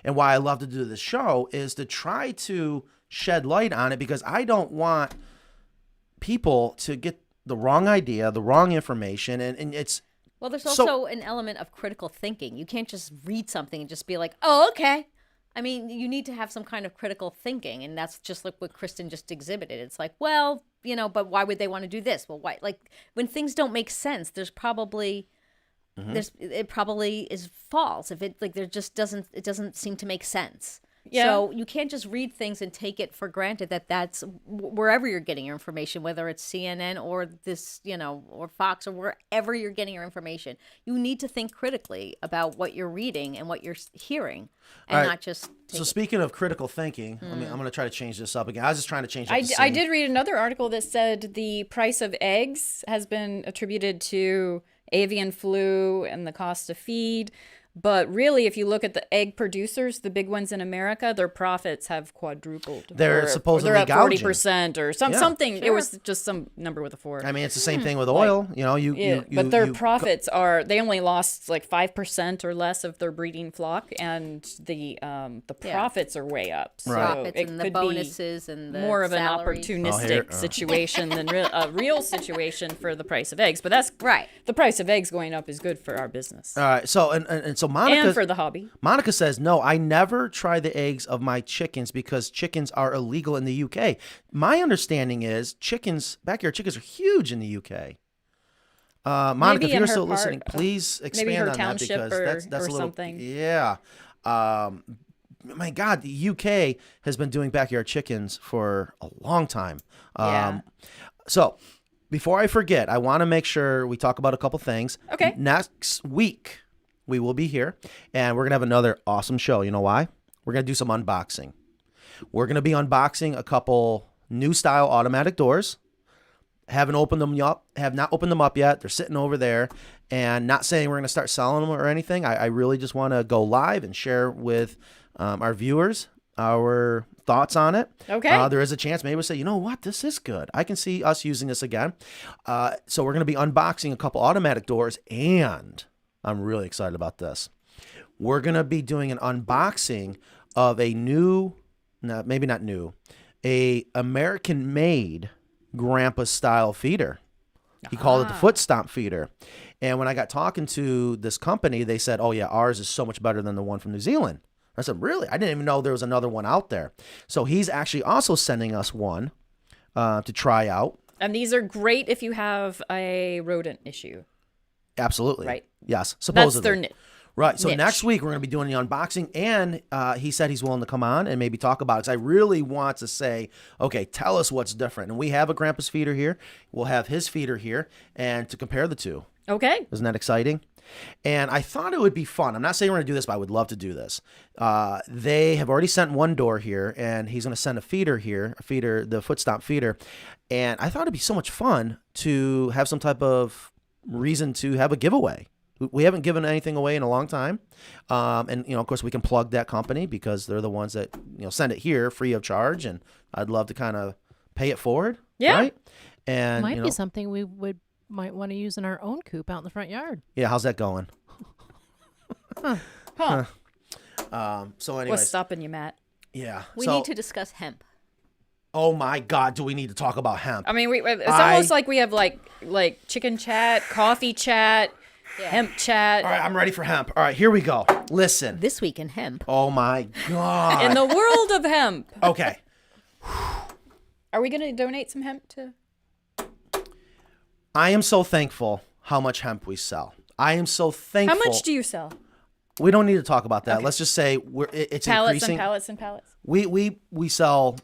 And why I love to do this show is to try to shed light on it, because I don't want people to get the wrong idea, the wrong information, and it's Well, there's also an element of critical thinking. You can't just read something and just be like, oh, okay. I mean, you need to have some kind of critical thinking, and that's just like what Kristen just exhibited. It's like, well, but why would they want to do this? Well, why? Like, when things don't make sense, there's probably it probably is false. If it there just doesn't seem to make sense. Yeah. So you can't just read things and take it for granted that that's wherever you're getting your information, whether it's CNN or this, or Fox or wherever you're getting your information. You need to think critically about what you're reading and what you're hearing, and not just. So speaking of critical thinking, I'm going to try to change this up again. I was just trying to change up the I did read another article that said the price of eggs has been attributed to avian flu and the cost of feed. But really, if you look at the egg producers, the big ones in America, their profits have quadrupled. They're supposedly they're at gouging. 40% or something. Sure. It was just some number with a 4. I mean, it's the same thing with oil. But their profits they only lost like 5% or less of their breeding flock, and the profits are way up. So profits it and the could bonuses be and the more of salaries. an opportunistic situation than a real situation for the price of eggs. But that's right. The price of eggs going up is good for our business. All right. So and so Monica, and for the hobby. Monica says, no, I never try the eggs of my chickens because chickens are illegal in the UK. My understanding is backyard chickens are huge in the UK. Monica, if you're still listening, please expand on that, because that's a little something. Yeah. My God, the UK has been doing backyard chickens for a long time. So before I forget, I want to make sure we talk about a couple things. Okay. Next week, we will be here, and we're going to have another awesome show. You know why? We're going to do some unboxing. We're going to be unboxing a couple new style automatic doors. Have not opened them up yet. They're sitting over there, and not saying we're going to start selling them or anything. I really just want to go live and share with our viewers our thoughts on it. Okay. There is a chance maybe we'll say, you know what, this is good. I can see us using this again. So we're going to be unboxing a couple automatic doors, and I'm really excited about this. We're going to be doing an unboxing of a a American-made grandpa-style feeder. He called it the foot stomp feeder. And when I got talking to this company, they said, oh, yeah, ours is so much better than the one from New Zealand. I said, really? I didn't even know there was another one out there. So he's actually also sending us one to try out. And these are great if you have a rodent issue. Absolutely. Right. Yes. Supposedly. That's their niche. Right. So next week we're going to be doing the unboxing, and he said he's willing to come on and maybe talk about it. 'Cause I really want to say, okay, tell us what's different. And we have a grandpa's feeder here. We'll have his feeder here, and to compare the two. Okay. Isn't that exciting? And I thought it would be fun. I'm not saying we're going to do this, but I would love to do this. They have already sent one door here, and he's going to send a feeder here, the foot stomp feeder. And I thought it'd be so much fun to have some type of reason to have a giveaway. We haven't given anything away in a long time. And, of course, we can plug that company because they're the ones that, send it here free of charge. And I'd love to kind of pay it forward. Yeah. Right? And Might be something we might want to use in our own coop out in the front yard. Yeah. How's that going? Huh. So anyways. What's stopping you, Matt? Yeah. We need to discuss hemp. Oh my God, do we need to talk about hemp? I mean, it's almost like we have like chicken chat, coffee chat, hemp chat. All right, I'm ready for hemp. All right, here we go. Listen. This week in hemp. Oh my God. In the world of hemp. Okay. Are we going to donate some hemp to? I am so thankful how much hemp we sell. I am so thankful. How much do you sell? We don't need to talk about that. Okay. Let's just say it's pallets increasing. And pallets and pallets. We sell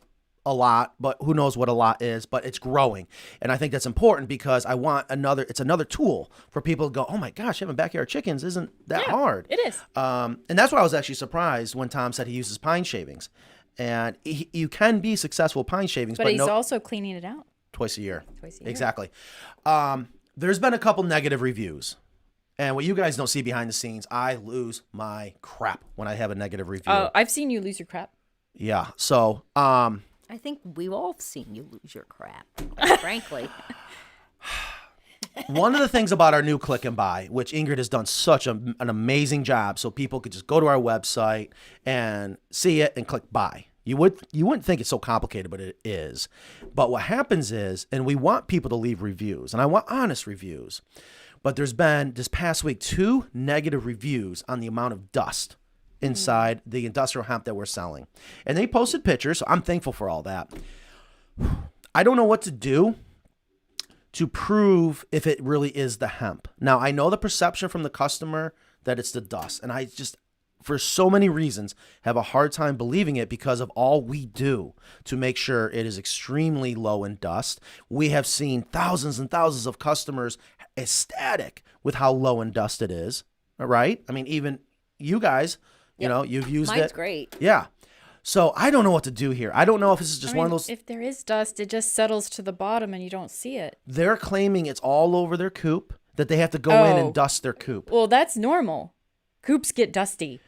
a lot, but who knows what a lot is, but it's growing. And I think that's important because it's another tool for people to go, oh my gosh, having backyard chickens isn't that hard. It is. And that's why I was actually surprised when Tom said he uses pine shavings. And you can be successful pine shavings, but he's also cleaning it out. Twice a year. Twice a year. Exactly. There's been a couple negative reviews. And what you guys don't see behind the scenes, I lose my crap when I have a negative review. Oh, I've seen you lose your crap. Yeah. So, I think we've all seen you lose your crap, frankly. one of the things about our new click and buy, which Ingrid has done such an amazing job, so people could just go to our website and see it and click buy. You wouldn't think it's so complicated, but it is. But what happens is, and we want people to leave reviews, and I want honest reviews, but there's been this past week 2 negative reviews on the amount of dust inside the industrial hemp that we're selling. And they posted pictures, so I'm thankful for all that. I don't know what to do to prove if it really is the hemp. Now, I know the perception from the customer that it's the dust, and I just, for so many reasons, have a hard time believing it because of all we do to make sure it is extremely low in dust. We have seen thousands and thousands of customers ecstatic with how low in dust it is, right? I mean, even you guys, you know, you've used it. Mine's great. Yeah. So I don't know what to do here. I don't know if this is just one of those. If there is dust, it just settles to the bottom and you don't see it. They're claiming it's all over their coop, that they have to go in and dust their coop. Well, that's normal. Coops get dusty.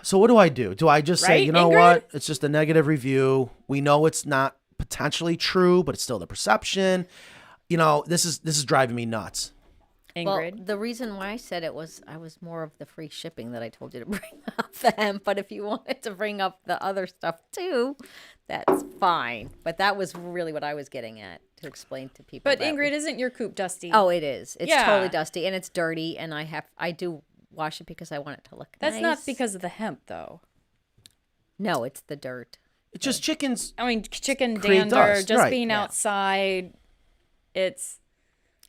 So what do I do? Do I just say, Right, you know Ingrid? what? It's just a negative review. We know it's not potentially true, but it's still the perception. You know, this is driving me nuts. Ingrid. Well, the reason why I said it was I was more of the free shipping that I told you to bring up the hemp. But if you wanted to bring up the other stuff too, that's fine. But that was really what I was getting at to explain to people. But that Ingrid, isn't your coop dusty? Oh, it is. It's Yeah. totally dusty and it's dirty, and I do wash it because I want it to look That's nice. not because of the hemp, though. No, it's the dirt. It's just chickens. I mean, chicken Create dander, dust, just right. being Yeah. outside. It's.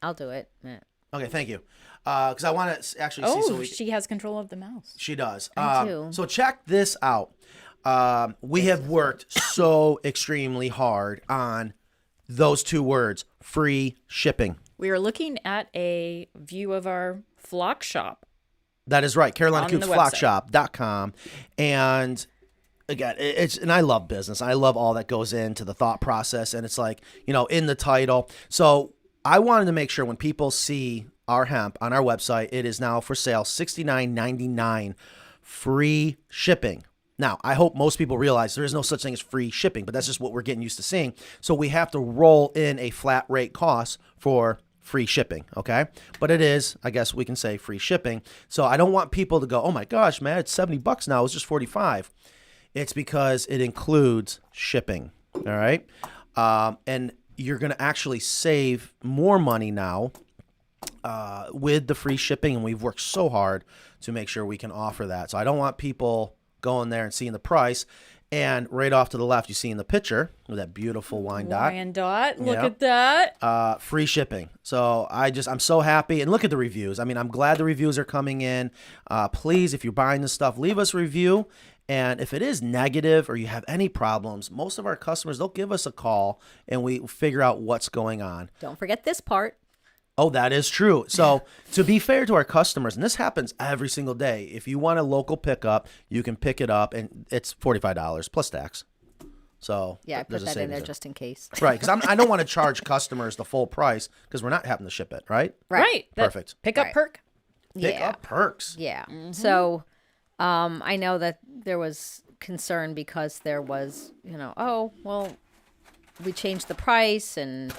I'll do it. Yeah. Okay, thank you. Because I want to actually see. So She has control of the mouse. she does. I do. So check this out. We have worked so extremely hard on those 2 words, free shipping. We are looking at a view of our flock shop. That is right. On the website. CarolinaCoopsFlockShop.com. And again, and I love business. I love all that goes into the thought process. And it's like, you know, in the title. So I wanted to make sure when people see our hemp on our website, it is now for sale, $69.99, free shipping. Now, I hope most people realize there is no such thing as free shipping, but that's just what we're getting used to seeing. So we have to roll in a flat rate cost for free shipping, okay? But it is, I guess we can say, free shipping. So I don't want people to go, oh my gosh, man, it's $70 now. It's just $45. It's because it includes shipping, all right? And you're going to actually save more money now with the free shipping, and we've worked so hard to make sure we can offer that. So I don't want people going there and seeing the price. And right off to the left, you see in the picture with that beautiful wine dot. Look Yep. at that. Free shipping. So I'm so happy. And look at the reviews. I mean, I'm glad the reviews are coming in. Please, if you're buying this stuff, leave us a review. And if it is negative or you have any problems, most of our customers, they'll give us a call and we figure out what's going on. Don't forget this part. Oh, that is true. So to be fair to our customers, and this happens every single day, if you want a local pickup, you can pick it up, and it's $45 plus tax. So Yeah, I put there's a that in savings there just in case. Right, because I don't want to charge customers the full price because we're not having to ship it, right? Right. That Perfect. Pickup Right. perk. Pick Yeah. up perks. Yeah. So I know that there was concern because there was, oh, well, we changed the price and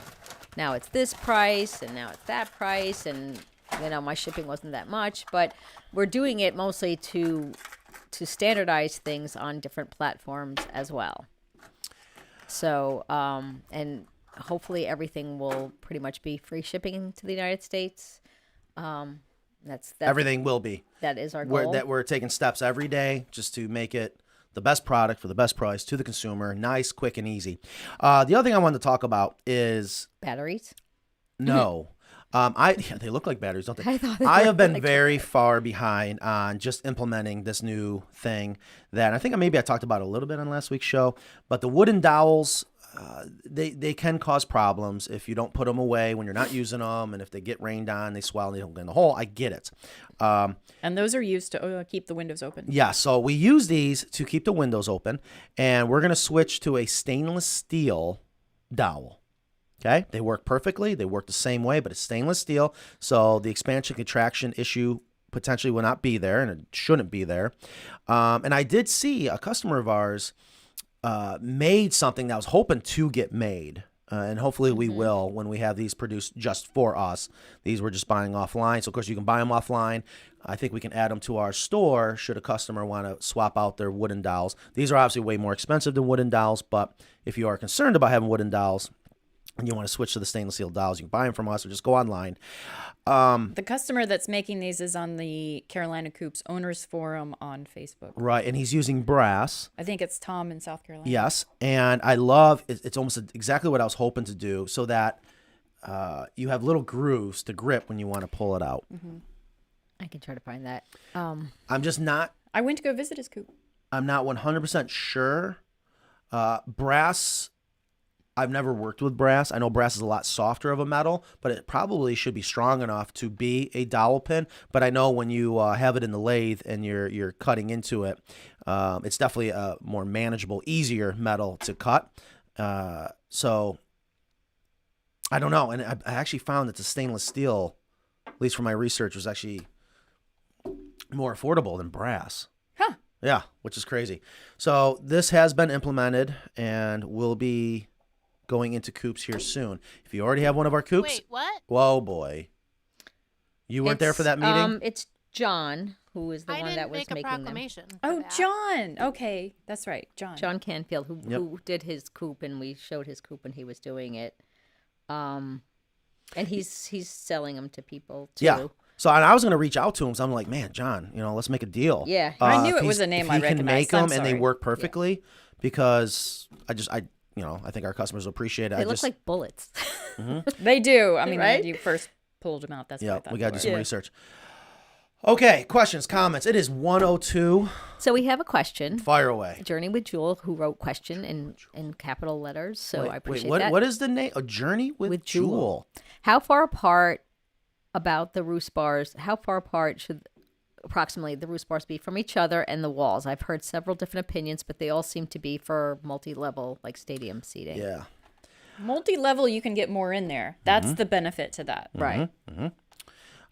now it's this price and now it's that price and, my shipping wasn't that much. But we're doing it mostly to standardize things on different platforms as well. So, and hopefully everything will pretty much be free shipping to the United States. That's Everything will be. That is our goal. We're taking steps every day just to make it the best product for the best price to the consumer, nice, quick, and easy. The other thing I wanted to talk about is batteries. no. They look like batteries, don't they? I thought they I have looked been like very far behind on just implementing this new thing that I think maybe I talked about a little bit on last week's show. But the wooden dowels, they can cause problems if you don't put them away when you're not using them, and if they get rained on, they swell and they don't get in the hole. I get it. And those are used to keep the windows open. Yeah, so we use these to keep the windows open, and we're going to switch to a stainless steel dowel. Okay, they work perfectly. They work the same way, but it's stainless steel, so the expansion contraction issue potentially will not be there, and it shouldn't be there. And I did see a customer of ours made something that I was hoping to get made, and hopefully we will when we have these produced just for us. These we're just buying offline, so of course you can buy them offline. I think we can add them to our store should a customer want to swap out their wooden dowels. These are obviously way more expensive than wooden dowels, but if you are concerned about having wooden dowels, and you want to switch to the stainless steel dowels, you can buy them from us or just go online. The customer that's making these is on the Carolina Coops Owners Forum on Facebook. Right, and he's using brass. I think it's Tom in South Carolina. Yes, and I love it's almost exactly what I was hoping to do, so that you have little grooves to grip when you want to pull it out. I can try to find that. I'm just not. I went to go visit his coop. I'm not 100% sure. Brass. I've never worked with brass. I know brass is a lot softer of a metal, but it probably should be strong enough to be a dowel pin. But I know when you have it in the lathe and you're cutting into it, it's definitely a more manageable, easier metal to cut. So I don't know. And I actually found that the stainless steel, at least for my research, was actually more affordable than brass. Huh. Yeah, which is crazy. So this has been implemented and will be going into coops here soon. If you already have one of our coops. Wait, what? Whoa, boy. You weren't there for that meeting? It's John, who is the I one didn't that was make a making them. proclamation. for Oh, that. John. Okay, that's right, John. John Canfield, who did his coop, and we showed his coop when he was doing it. And he's selling them to people too. Yeah. So I was going to reach out to him. So I'm like, man, John, let's make a deal. Yeah. I knew it if was he's- a name if I he can make recognized. I'm them and they sorry. work perfectly, because I think our customers will appreciate it. They look like bullets. They do. I mean, Right? when you first pulled them out, that's what I Yeah, thought. we got to they do some were. research. Okay, questions, comments. It is 1:02. So we have a question. Fire away. Journey with Jewel, who wrote question in capital letters. So I appreciate that. What is the name? A Journey with Jewel. How far apart about the roost bars? How far apart should approximately the roost bars be from each other and the walls? I've heard several different opinions, but they all seem to be for multi-level, like stadium seating. Yeah. Multi-level, you can get more in there. That's the benefit to that. Right.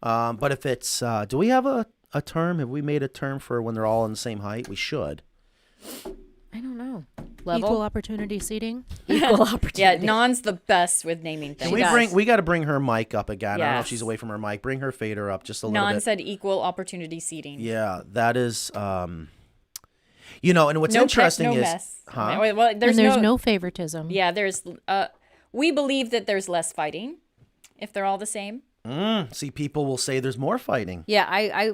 But if it's, do we have a term? Have we made a term for when they're all in the same height? We should. I don't know. Equal Level. opportunity seating. Equal Yeah, opportunity. Non's the best with naming things. We got to bring her mic up again. I don't know if Yes. she's away from her mic. Bring her fader up just a little Non bit. said equal opportunity seating. Yeah, that is, and what's No interesting no is, mess. huh? Well, And there's no favoritism. Yeah, we believe that there's less fighting if they're all the same. See, people will say there's more fighting. Yeah,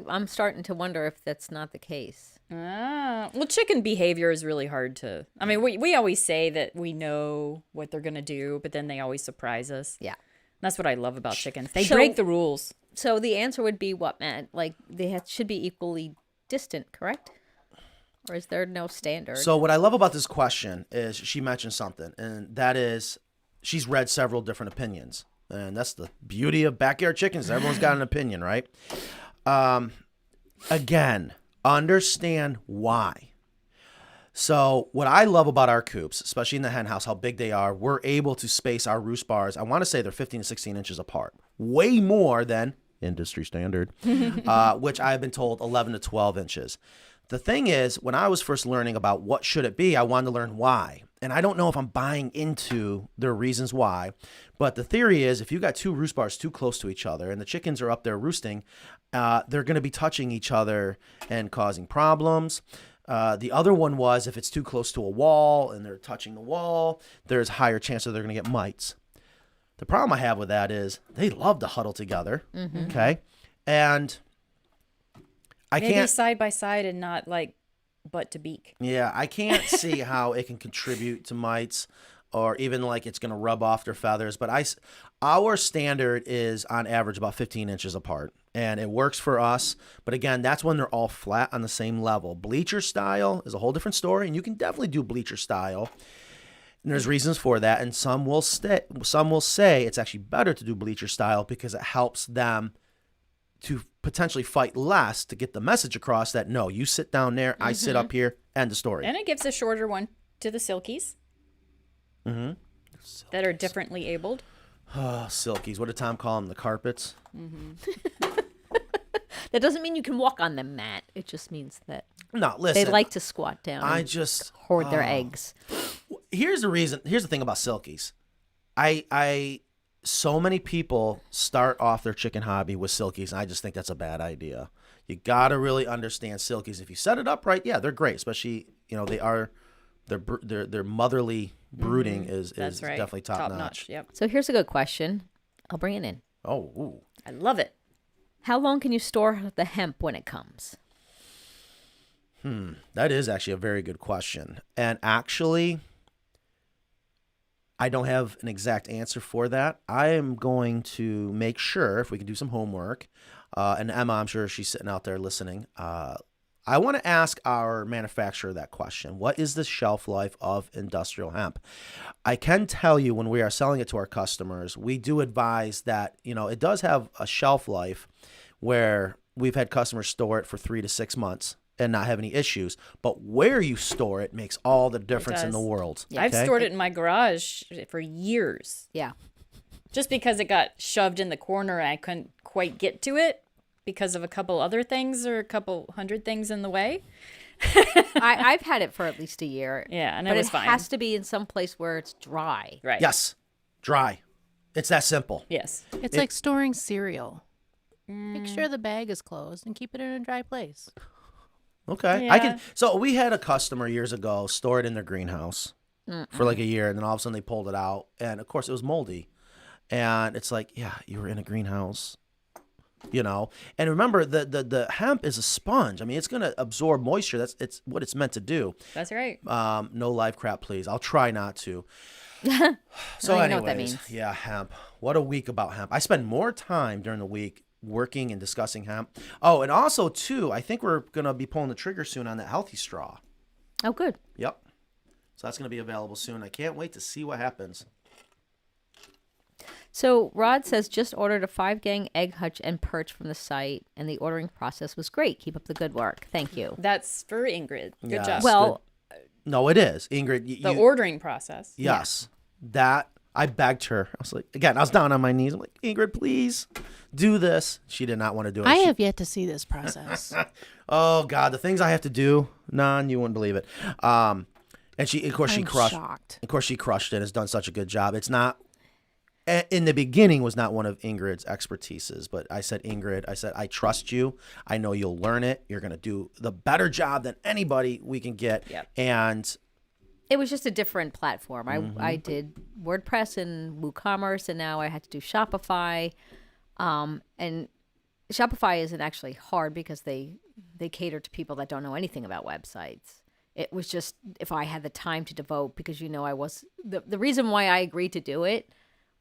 I'm starting to wonder if that's not the case. Well, chicken behavior is really hard to. I mean, we always say that we know what they're gonna do, but then they always surprise us. Yeah. That's what I love about chickens. They So- break the rules. So the answer would be what, Matt? Like should be equally distant, correct? Or is there no standard? So what I love about this question is she mentioned something, and that is she's read several different opinions. And that's the beauty of backyard chickens. Everyone's got an opinion, right? Again, understand why. So what I love about our coops, especially in the hen house, how big they are, we're able to space our roost bars. I want to say they're 15 to 16 inches apart. Way more than industry standard, which I've been told 11 to 12 inches. The thing is, when I was first learning about what should it be, I wanted to learn why. And I don't know if I'm buying into their reasons why, but the theory is if you got two roost bars too close to each other and the chickens are up there roosting, they're going to be touching each other and causing problems. The other one was if it's too close to a wall and they're touching the wall, there's a higher chance that they're going to get mites. The problem I have with that is they love to huddle together, okay? And I Maybe can't... side by side and not like butt to beak. Yeah, I can't see how it can contribute to mites or even like it's going to rub off their feathers. But our standard is on average about 15 inches apart, and it works for us. But again, that's when they're all flat on the same level. Bleacher style is a whole different story, and you can definitely do bleacher style. And there's reasons for that, and some will say it's actually better to do bleacher style because it helps them to potentially fight less to get the message across that, no, you sit down there, I sit up here, end the story. And it gives a shorter one to the silkies that are differently abled. Oh, silkies. What did Tom call them? The carpets? That doesn't mean you can walk on them, Matt. It just means that No, listen. they like to squat down and hoard their eggs. Here's the reason. Here's the thing about silkies. So many people start off their chicken hobby with silkies, and I just think that's a bad idea. You got to really understand silkies. If you set it up right, yeah, they're great. Especially, their motherly brooding is definitely top notch. Yep. So here's a good question. I'll bring it in. Oh, ooh. I love it. How long can you store the hemp when it comes? That is actually a very good question. And actually, I don't have an exact answer for that. I am going to make sure, if we can do some homework, and Emma, I'm sure she's sitting out there listening. I want to ask our manufacturer that question. What is the shelf life of industrial hemp? I can tell you when we are selling it to our customers, we do advise that, it does have a shelf life where we've had customers store it for 3 to 6 months and not have any issues. But where you store it makes all the difference in the world. Yeah. I've stored it in my garage for years. Yeah. Just because it got shoved in the corner and I couldn't quite get to it because of a couple other things or a couple hundred things in the way. I've had it for at least a year. Yeah, and but it was fine. It has to be in some place where it's dry. Right. Yes. Dry. It's that simple. Yes. It's like storing cereal. Make sure the bag is closed and keep it in a dry place. Okay. Yeah. So we had a customer years ago store it in their greenhouse for like a year, and then all of a sudden they pulled it out, and of course it was moldy. And it's like, yeah, you were in a greenhouse, And remember, the hemp is a sponge. I mean, it's going to absorb moisture. It's what it's meant to do. That's right. No live crap, please. I'll try not to. So I anyways, know what that means. Yeah, hemp. What a week about hemp. I spend more time during the week working and discussing hemp. Oh, and also, too, I think we're going to be pulling the trigger soon on that healthy straw. Oh, good. Yep. So that's going to be available soon. I can't wait to see what happens. So Rod says, just ordered a 5-gang egg hutch and perch from the site, and the ordering process was great. Keep up the good work. Thank you. That's for Ingrid. Good Yes. job. Well, No, it is. Ingrid. the ordering process. Yes. That, I begged her. I was like, again, I was down on my knees. I'm like, Ingrid, please do this. She did not want to do it. I have yet to see this process. Oh, God. The things I have to do, Nan, you wouldn't believe it. And she, of course, she I'm crushed. shocked. Of course, she crushed it. Has done such a good job. It's not, in the beginning, was not one of Ingrid's expertises. But I said, Ingrid, I trust you. I know you'll learn it. You're going to do the better job than anybody we can get. Yep. And it was just a different platform. I did WordPress and WooCommerce, and now I had to do Shopify. And Shopify isn't actually hard because they cater to people that don't know anything about websites. It was just if I had the time to devote, because I was the reason why I agreed to do it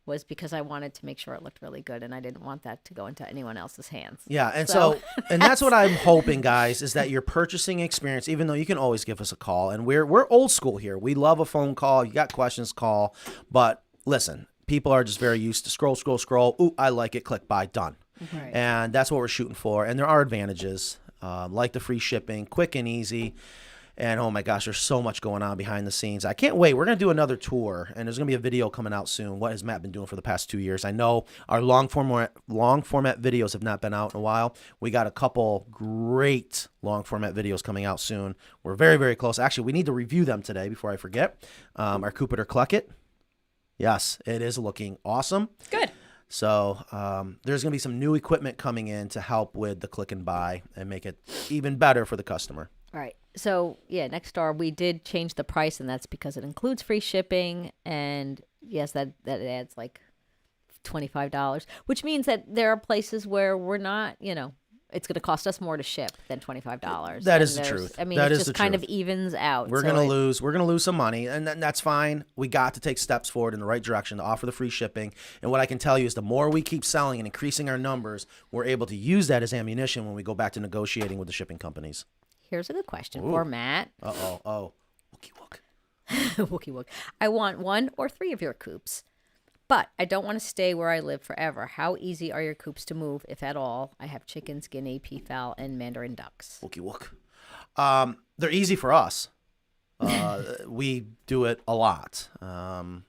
was because I wanted to make sure it looked really good, and I didn't want that to go into anyone else's hands. yeah, and so and that's what I'm hoping, guys, is that your purchasing experience, even though you can always give us a call, and we're old school here. We love a phone call. You got questions, call. But listen, people are just very used to scroll. Ooh, I like it. Click, buy, done. Right. And that's what we're shooting for. And there are advantages, like the free shipping, quick and easy. And oh my gosh, there's so much going on behind the scenes. I can't wait. We're going to do another tour, and there's going to be a video coming out soon. What has Matt been doing for the past 2 years? I know our long format videos have not been out in a while. We got a couple great long format videos coming out soon. We're very, very close. Actually, we need to review them today before I forget. Our Coop It or Cluck It. Yes, it is looking awesome. Good. So there's going to be some new equipment coming in to help with the click and buy and make it even better for the customer. All right. So, yeah, Nexstar, we did change the price, and that's because it includes free shipping. And, yes, that adds like $25, which means that there are places where we're not, it's going to cost us more to ship than $25. That is the truth. I mean, That it is just the kind of truth. evens out. We're So gonna lose. We're gonna lose some money, and that's fine. We got to take steps forward in the right direction to offer the free shipping. And what I can tell you is, the more we keep selling and increasing our numbers, we're able to use that as ammunition when we go back to negotiating with the shipping companies. Here's a good question Ooh. for Matt. Oh, wookie wook. Wookie wook. I want 1 or 3 of your coops, but I don't want to stay where I live forever. How easy are your coops to move, if at all? I have chickens, guinea, peafowl, and mandarin ducks. Wookie wook. They're easy for us. We do it a lot.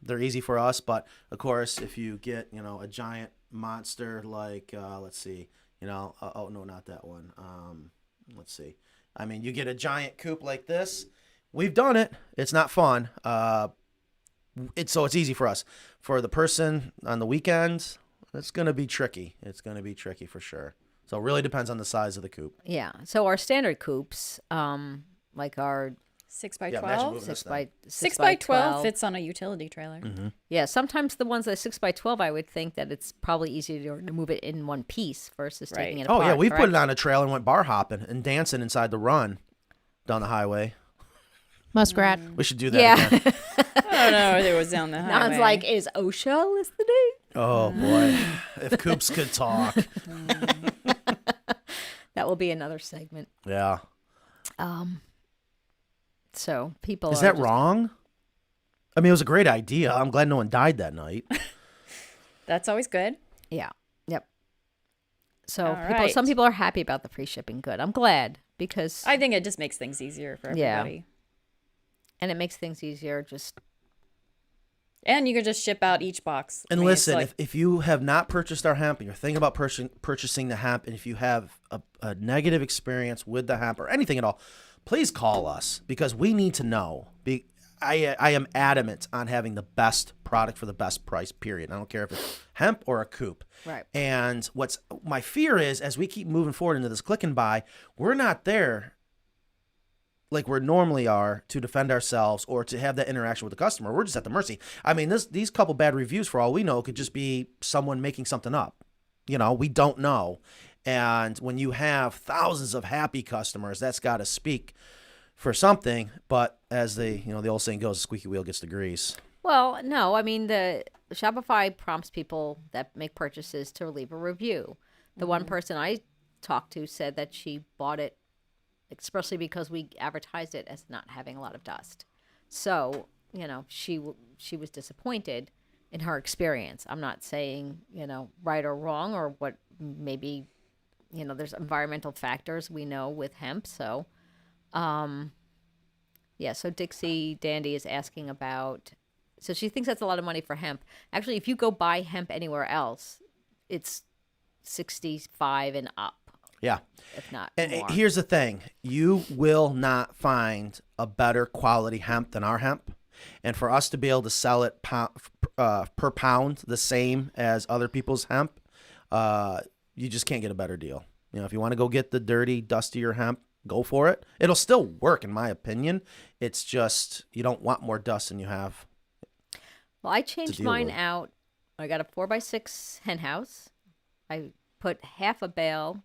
They're easy for us, but of course, if you get a giant monster like let's see, oh no, not that one. Let's see. I mean, you get a giant coop like this. We've done it. It's not fun. It's easy for us. For the person on the weekends, it's gonna be tricky. It's gonna be tricky for sure. So it really depends on the size of the coop. Yeah. So our standard coops, like our 6x12. Yeah, imagine moving this 6 6 by by 12 12 fits on a utility trailer. Mm-hmm. Yeah, sometimes the ones that are 6 by 12, I would think that it's probably easier to move it in one piece versus taking it Oh apart. yeah, we put correct? it on a trailer and went bar hopping and dancing inside the run down the highway. Muskrat. We should do that Yeah. again. I don't know if it was down the highway. Don's like, is OSHA listening? Oh boy, if coops could talk. That will be another segment. Yeah. So people Is are that just- wrong? I mean, it was a great idea. I'm glad no one died that night. That's always good. Yeah. Yep. So All some right. people are happy about the free shipping. Good. I'm glad because I think it just makes things easier for Yeah. everybody. and it makes things easier. Just And you can just ship out each box. And I mean, it's listen, like- if you have not purchased our hemp and you're thinking about purchasing the hemp, and if you have a negative experience with the hemp or anything at all, please call us because we need to know. I am adamant on having the best product for the best price, period. I don't care if it's hemp or a coop. Right. And what's my fear is, as we keep moving forward into this click and buy, we're not there like we normally are to defend ourselves or to have that interaction with the customer. We're just at the mercy. I mean, these couple bad reviews, for all we know, could just be someone making something up. We don't know. And when you have thousands of happy customers, that's got to speak for something. But as the old saying goes, the squeaky wheel gets the grease. well, no, I mean the Shopify prompts people that make purchases to leave a review. The one person I talked to said that she bought it expressly because we advertised it as not having a lot of dust. So, she was disappointed in her experience. I'm not saying, right or wrong or what maybe, there's environmental factors we know with hemp. So, so Dixie Dandy is asking about, so she thinks that's a lot of money for hemp. Actually, if you go buy hemp anywhere else, it's 65 and up. Yeah. If not And more. here's the thing. You will not find a better quality hemp than our hemp. And for us to be able to sell it per pound the same as other people's hemp, you just can't get a better deal. If you want to go get the dirty, dustier hemp, go for it. It'll still work, in my opinion. It's just you don't want more dust than you have. Well, I changed deal mine with. out. I got a 4x6 hen house. I put half a bale.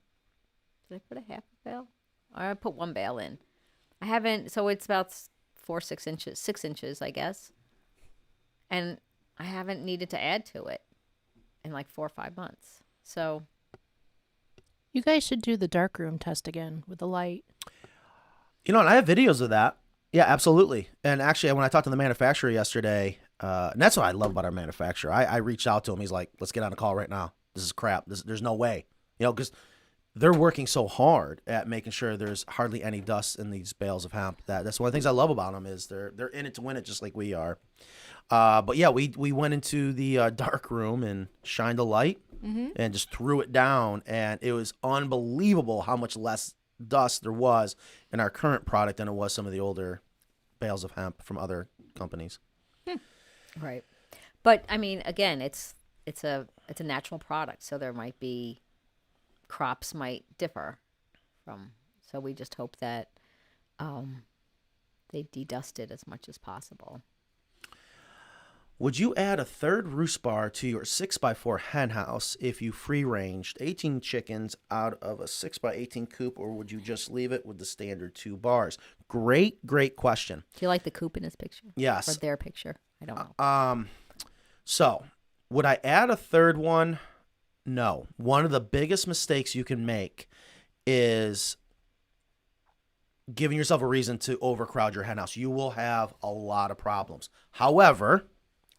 Did I put a half a bale? Or I put one bale in. I haven't, so it's about 6 inches, I guess. And I haven't needed to add to it in like 4 or 5 months. So You guys should do the darkroom test again with the light. And I have videos of that. Yeah, absolutely. And actually, when I talked to the manufacturer yesterday, and that's what I love about our manufacturer. I reached out to him. He's like, let's get on a call right now. This is crap. There's no way. Because they're working so hard at making sure there's hardly any dust in these bales of hemp. That's one of the things I love about them is they're in it to win it, just like we are. But yeah, we went into the dark room and shined a light and just threw it down, and it was unbelievable how much less dust there was in our current product than it was some of the older bales of hemp from other companies. right. But I mean, again, it's a natural product, so there might be crops might differ from. So we just hope that they dedust it as much as possible. Would you add a third roost bar to your 6x4 hen house if you free-ranged 18 chickens out of a 6x18 coop, or would you just leave it with the standard 2 bars? Great question. Do you like the coop in his picture? Yes. Or their picture? I don't know. So, would I add a third one? No. One of the biggest mistakes you can make is giving yourself a reason to overcrowd your hen house. You will have a lot of problems. However,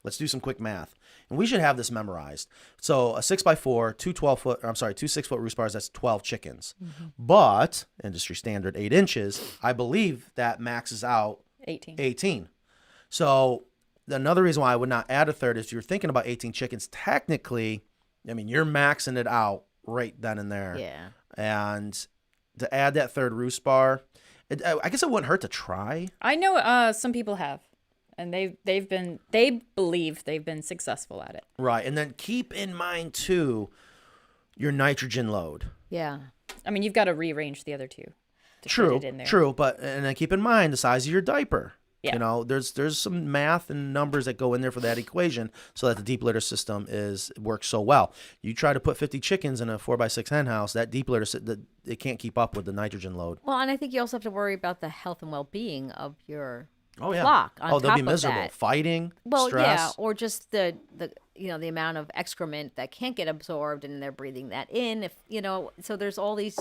let's do some quick math. And we should have this memorized. So a 6x4, two 6-foot roost bars, that's 12 chickens. But industry standard 8 inches, I believe that maxes out 18. So another reason why I would not add a third is if you're thinking about 18 chickens, technically, I mean, you're maxing it out right then and there. Yeah. And to add that third roost bar, I guess it wouldn't hurt to try. I know some people have, and they believe they've been successful at it. Right, and then keep in mind too your nitrogen load. Yeah. I mean, you've got to rearrange the other two to True, fit it in there. true, and then keep in mind the size of your diaper. Yeah. You know, there's some math and numbers that go in there for that equation so that the deep litter system works so well. You try to put 50 chickens in a 4x6 hen house, that deep litter it can't keep up with the nitrogen load. Well, and I think you also have to worry about the health and well-being of your yeah. flock. They'll be miserable, fighting, well, stress. yeah, or just the the amount of excrement that can't get absorbed and they're breathing that in. So there's all these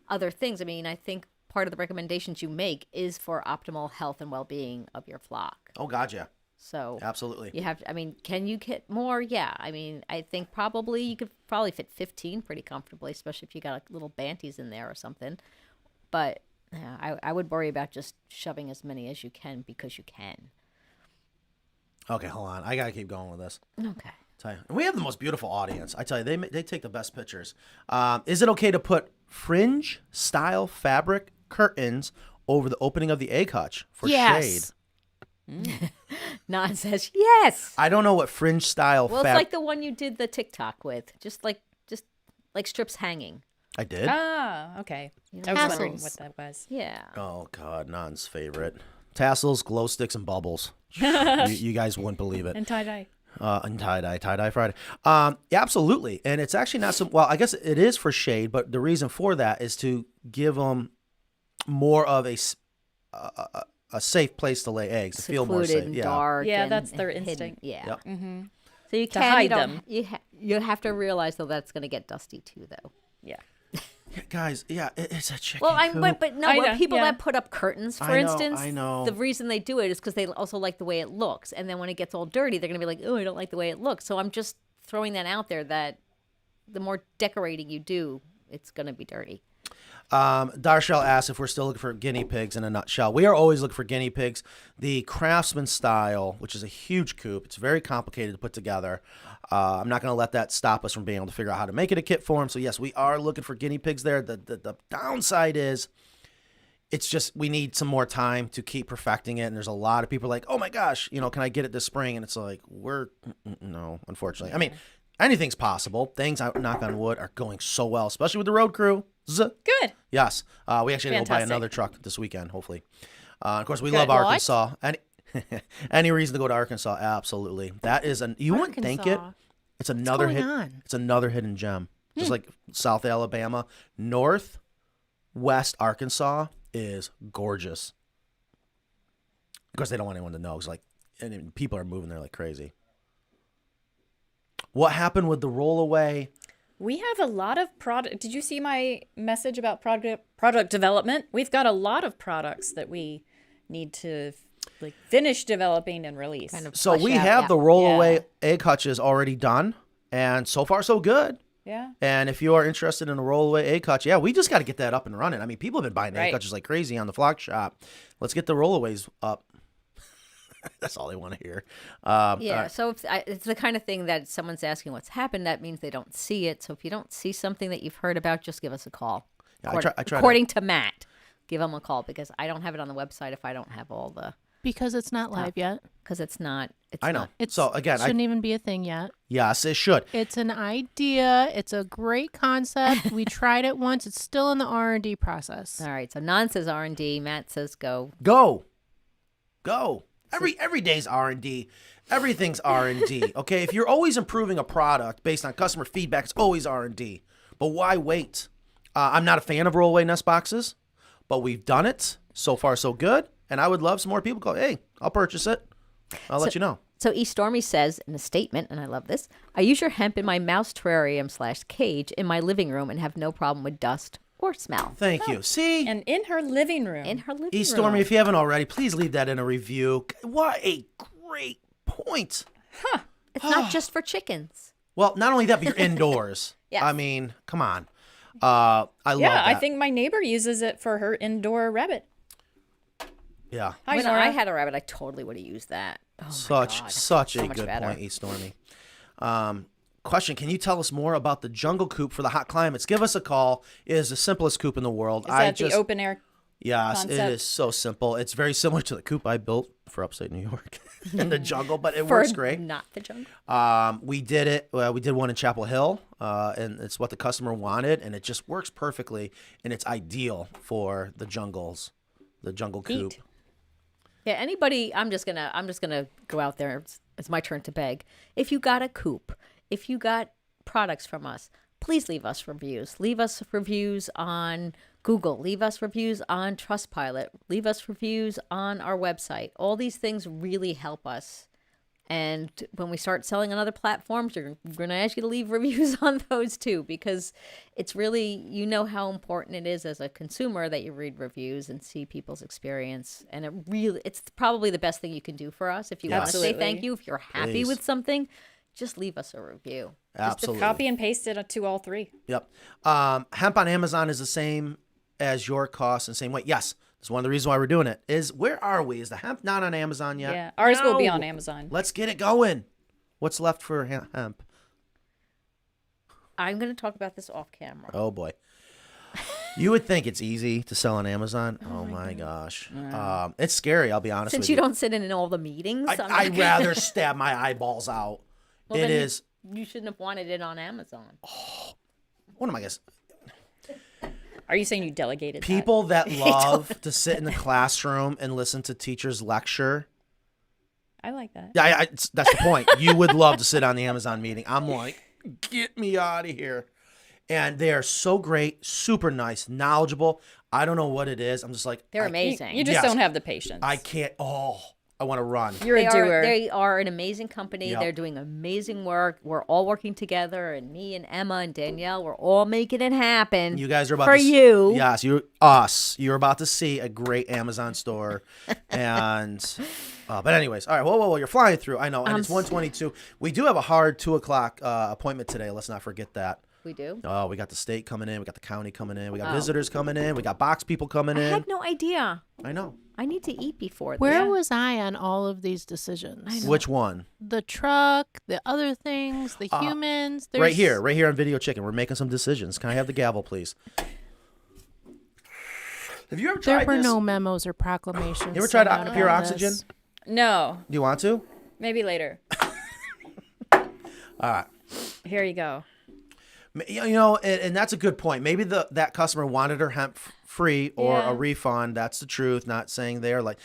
other things. I mean, I think part of the recommendations you make is for optimal health and well-being of your flock. Oh, God, yeah. So absolutely. You have to, I mean, can you get more? Yeah. I mean, I think probably you could fit 15 pretty comfortably, especially if you got like little banties in there or something. But yeah, I would worry about just shoving as many as you can because you can. Okay, hold on. I got to keep going with this. Okay. Tell you. And we have the most beautiful audience. I tell you, they take the best pictures. Is it okay to put fringe style fabric curtains over the opening of the egg hutch for shade? Nan says yes. I don't know what fringe style Well, it's like the one you did the TikTok with, just like strips hanging. I did? Ah, okay. I was wondering what that was. Yeah. Oh, God, Nan's favorite. Tassels, glow sticks, and bubbles. you guys wouldn't believe it. And tie-dye. And tie-dye Friday. Yeah, absolutely. And it's actually not some, well, I guess it is for shade, but the reason for that is to give them more of a safe place to lay eggs, to feel more safe. And dark. Yeah, and that's their hidden. instinct. Yeah. Yep. Mm-hmm. So you To hide them. You have to realize though that's going to get dusty too, though. Yeah. Guys, it's a chicken Well, coop. but no, people yeah. that put up curtains, for I know, instance, I know. the reason they do it is because they also like the way it looks, and then when it gets all dirty, they're going to be like, "Oh, I don't like the way it looks." So I'm just throwing that out there that the more decorating you do, it's going to be dirty. Darshell asked if we're still looking for guinea pigs in a nutshell. We are always looking for guinea pigs. The Craftsman style, which is a huge coop, it's very complicated to put together. I'm not going to let that stop us from being able to figure out how to make it a kit for them. So yes, we are looking for guinea pigs there. The downside is it's just we need some more time to keep perfecting it. And there's a lot of people like, oh my gosh, can I get it this spring? And it's like, no, unfortunately. I mean, anything's possible. Things, knock on wood, are going so well, especially with the road crew. Good. Yes. We actually go buy Fantastic. another truck this weekend, hopefully. Of course, we Good. love What? Arkansas. Any reason to go to Arkansas? Absolutely. That is you wouldn't think it. Arkansas. It's another going hit. on? It's another hidden gem. Just like South Alabama, Northwest Arkansas is gorgeous. Of course, they don't want anyone to know. It's like, and people are moving there like crazy. What happened with the rollaway? We have a lot of product. Did you see my message about product development? We've got a lot of products that we need to finish developing and release. So we have the rollaway egg hutches already done, and so far so good. Yeah. And if you are interested in a rollaway egg hutch, we just got to get that up and running. I mean, people have been buying egg hutches like crazy on the flock shop. Let's get the rollaways up. That's all they want to hear. So it's the kind of thing that someone's asking what's happened. That means they don't see it. So if you don't see something that you've heard about, just give us a call. Yeah, According to Matt, give him a call because I don't have it on the website if I don't have all the... Because it's not live yet. Because it's not. I know. It's, so again, shouldn't even be a thing yet. Yes, it should. It's an idea. It's a great concept. We tried it once. It's still in the R&D process. All right. So Nan says R&D. Matt says go. Go. Every day's R&D. Everything's R&D. Okay, if you're always improving a product based on customer feedback, it's always R&D. But why wait? I'm not a fan of rollaway nest boxes, but we've done it. So far, so good. And I would love some more people go, hey, I'll purchase it. I'll let you know. So E. Stormy says in a statement, and I love this, I use your hemp in my mouse terrarium/cage in my living room and have no problem with dust or smell. Thank you. See? And in her living room. In her living E. room. Stormy, if you haven't already, please leave that in a review. What a great point. It's not just for chickens. Well, not only that, but you're indoors. Yes. I mean, come on. I love that. Yeah, I think my neighbor uses it for her indoor rabbit. Yeah. Hi, When Nora. I had a rabbit, I totally would have used that. Oh my Such God. a So much good better. point, E. Stormy. Question, can you tell us more about the jungle coop for the hot climates? Give us a call. It is the simplest coop in the world. Is that the open air? Yes, concept? it is so simple. It's very similar to the coop I built for upstate New York in the jungle, but it works great. Not the jungle. We did it. We did one in Chapel Hill, and it's what the customer wanted, and it just works perfectly, and it's ideal for the jungle coop. Neat. Yeah, anybody, I'm just gonna go out there. It's my turn to beg. If you got a coop, if you got products from us, please leave us reviews. Leave us reviews on Google. Leave us reviews on Trustpilot. Leave us reviews on our website. All these things really help us. And when we start selling on other platforms, we're going to ask you to leave reviews on those too, because it's really, you know how important it is as a consumer that you read reviews and see people's experience. And it's probably the best thing you can do for us. If you want to say Absolutely. thank you, if you're happy Please. with something, just leave us a review. Absolutely. Copy and paste it to all three. Yep. Hemp on Amazon is the same as your cost and same way. Yes. That's one of the reasons why we're doing it. Where are we? Is the hemp not on Amazon yet? Yeah, ours will be No. on Amazon. Let's get it going. What's left for hemp? I'm going to talk about this off camera. Oh boy. You would think it's easy to sell on Amazon. Oh my gosh. It's scary, I'll be honest Since with you don't sit in all the meetings, I'm I'd not- rather stab my eyeballs out. Well, It then is. You shouldn't have wanted it on Amazon. What am I guessing? Are you saying you delegated that? People that love to sit in the classroom and listen to teachers lecture. I like that. Yeah, that's the point. You would love to sit on the Amazon meeting. I'm like, get me out of here. And they are so great, super nice, knowledgeable. I don't know what it is. I'm just like, They're I- amazing. You just Yes. don't have the patience. I can't. Oh, I want to run. You're a doer. They are an amazing company. Yep. They're doing amazing work. We're all working together, and me and Emma and Danielle, we're all making it happen. You guys are about for to you. Yes, you're about to see a great Amazon store. And but anyways, all right. Whoa, you're flying through. I know, and it's 1:22. We do have a hard 2:00 appointment today. Let's not forget that. We do. Oh, we got the state coming in. We got the county coming in. We got visitors coming in. We got box people coming I in. had no idea. I know. I need to eat before Where this. was I on all of these decisions? Which one? The truck, the other things, the humans. Right here on Video Chicken. We're making some decisions. Can I have the gavel, please? Have you ever There tried were this? no memos or proclamations. You ever tried sent out pure about oxygen? this. No, Do you want to? maybe later. All right. Here you go. You know, and that's a good point. Maybe that customer wanted her hemp free or Yeah. a refund. That's the truth. Not saying they're like,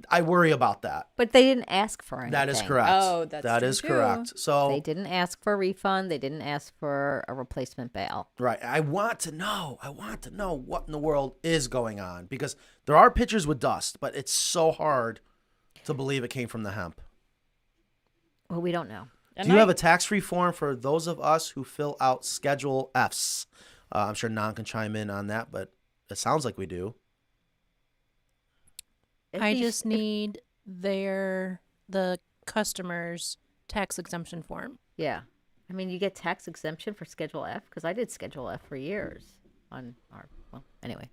I worry about that. But they didn't ask for anything. That is correct. Oh, that's that true is too. correct. So They didn't ask for a refund. They didn't ask for a replacement bail. right, I want to know what in the world is going on, because there are pictures with dust, but it's so hard to believe it came from the hemp. Well, we don't know. And Do you I- have a tax-free form for those of us who fill out Schedule Fs? I'm sure Non can chime in on that, but it sounds like we do. I just need the customer's tax exemption form. Yeah. I mean, you get tax exemption for Schedule F because I did Schedule F for years on our, well, anyway.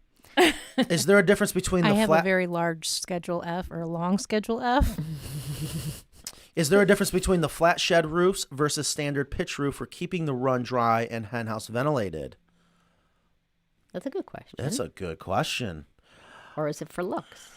Is there a difference between the I have flat? a very large Schedule F or a long Schedule F. Is there a difference between the flat shed roofs versus standard pitch roof for keeping the run dry and hen house ventilated? That's a good question. That's a good question. Or is it for looks?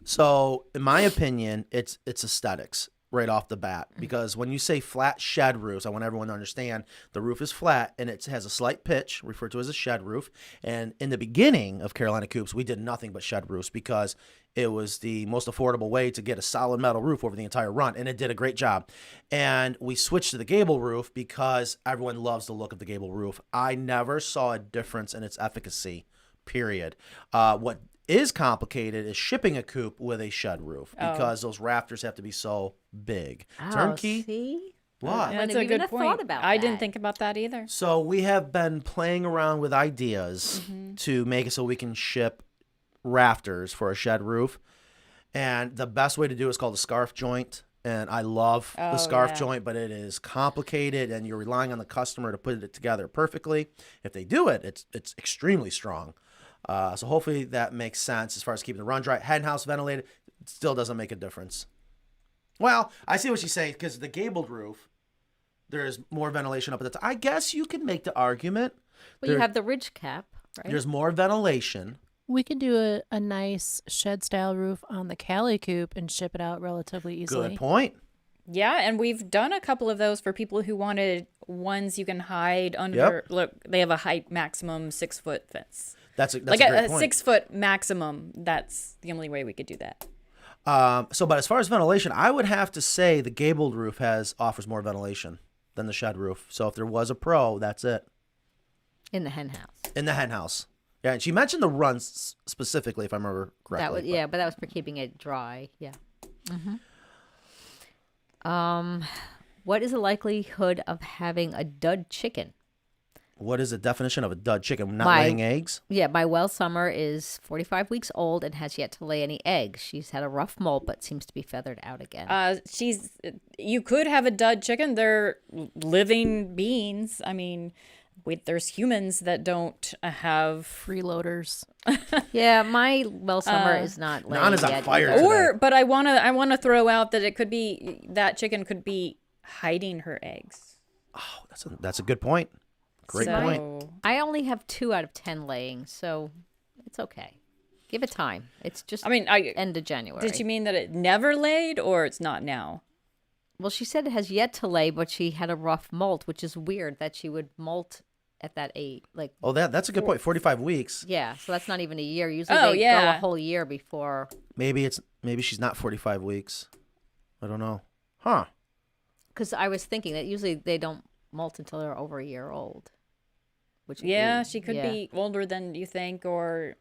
So, in my opinion, it's aesthetics. right off the bat, because when you say flat shed roofs, I want everyone to understand the roof is flat and it has a slight pitch, referred to as a shed roof. And in the beginning of Carolina Coops, we did nothing but shed roofs because it was the most affordable way to get a solid metal roof over the entire run, and it did a great job. And we switched to the gable roof because everyone loves the look of the gable roof. I never saw a difference in its efficacy, period. What is complicated is shipping a coop with a shed roof because those rafters have to be so big. Turnkey. See? What? That's a good point. I didn't think about that either. So we have been playing around with ideas to make it so we can ship rafters for a shed roof. And the best way to do it is called a scarf joint. And I love the scarf joint, but it is complicated and you're relying on the customer to put it together perfectly. If they do it, it's extremely strong. So hopefully that makes sense as far as keeping the run dry. Hen house ventilated, it still doesn't make a difference. Well, I see what she's saying, because the gabled roof, there's more ventilation up at the top. I guess you could make the argument. Well, you have the ridge cap, right? There's more ventilation. We could do a nice shed-style roof on the Cali Coop and ship it out relatively easily. Good point. Yeah, and we've done a couple of those for people who wanted ones you can hide under. Yep. Look, they have a height maximum 6-foot fence. That's a like great a point. 6-foot maximum. That's the only way we could do that. But as far as ventilation, I would have to say the gabled roof offers more ventilation than the shed roof. So if there was a pro, that's it. In the hen house. In the hen house. Yeah, and she mentioned the runs specifically, if I remember correctly. But that was for keeping it dry. Yeah. What is the likelihood of having a dud chicken? What is the definition of a dud chicken? Not laying eggs? Yeah, my well summer is 45 weeks old and has yet to lay any eggs. She's had a rough molt, but seems to be feathered out again. You could have a dud chicken. They're living beings. I mean, there's humans that don't have freeloaders. Yeah, my well summer is not laying Nana's yet. on fire today. But I wanna throw out that it could be that chicken could be hiding her eggs. Oh, that's a good point. Great point. I only have 2 out of 10 laying, so it's okay. Give it time. It's just end of January. Did you mean that it never laid or it's not now? Well, she said it has yet to lay, but she had a rough molt, which is weird that she would molt at that age. That's a good point. 45 weeks. Yeah, so that's not even a year. Usually they go a whole year before. Maybe she's not 45 weeks. I don't know. Huh. Because I was thinking that usually they don't molt until they're over a year old. She could be older than you think, or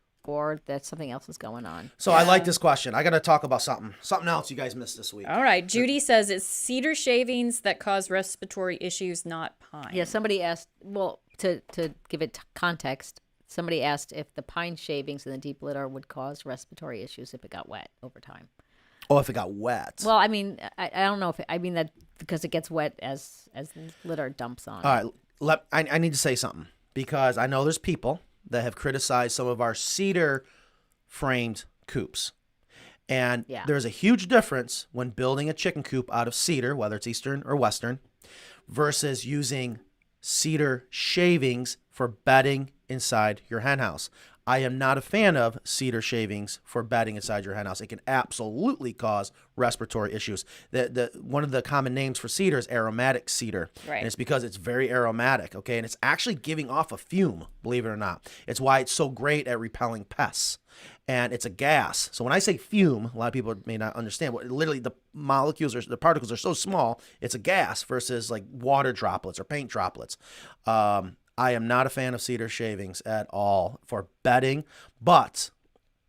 that something else is going on. So I like this question. I got to talk about something else you guys missed this week. All right. Judy says it's cedar shavings that cause respiratory issues, not pine. Yeah, somebody asked, well, to give it context, somebody asked if the pine shavings in the deep litter would cause respiratory issues if it got wet over time. Oh, if it got wet. Well, I mean, I don't know if I mean that because it gets wet as litter dumps on. All right. I need to say something, because I know there's people that have criticized some of our cedar framed coops. And there's a huge difference when building a chicken coop out of cedar, whether it's Eastern or Western, versus using cedar shavings for bedding inside your hen house. I am not a fan of cedar shavings for bedding inside your hen house. It can absolutely cause respiratory issues. One of the common names for cedar is aromatic cedar. Right. And it's because it's very aromatic, okay? And it's actually giving off a fume, believe it or not. It's why it's so great at repelling pests. And it's a gas. So when I say fume, a lot of people may not understand. Literally, the particles are so small, it's a gas versus like water droplets or paint droplets. I am not a fan of cedar shavings at all for bedding. But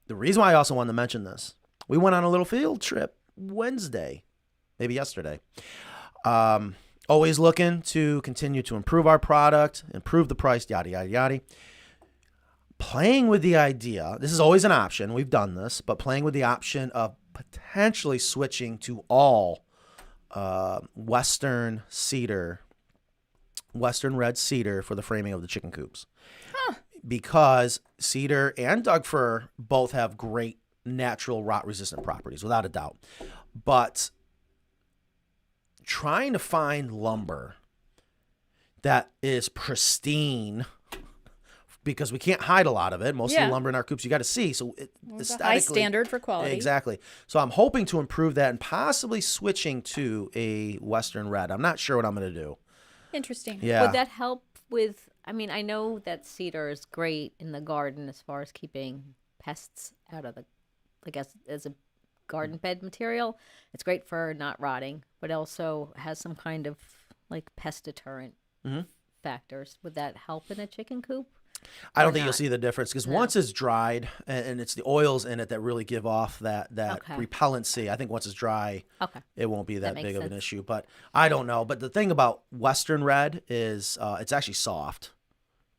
the reason why I also wanted to mention this, we went on a little field trip Wednesday, maybe yesterday. Always looking to continue to improve our product, improve the price, yada, yada, yada. Playing with the idea, this is always an option, we've done this, but playing with the option of potentially switching to all Western red cedar for the framing of the chicken coops. Huh. Because cedar and Doug fir both have great natural rot resistant properties, without a doubt. But trying to find lumber that is pristine because we can't hide a lot of it. Most of the lumber in our coops you got to see. So It's a high standard for quality. Exactly. So I'm hoping to improve that and possibly switching to a Western red. I'm not sure what I'm going to do. Interesting. Yeah. Would that help with? I mean, I know that cedar is great in the garden as far as keeping pests out of the, I guess, as a garden bed material. It's great for not rotting, but also has some kind of like pest deterrent factors. Would that help in a chicken coop? I don't think you'll see the difference because once it's dried and it's the oils in it that really give off that repellency. I think once it's dry, it won't be that big of an issue. But I don't know. But the thing about Western red is it's actually soft,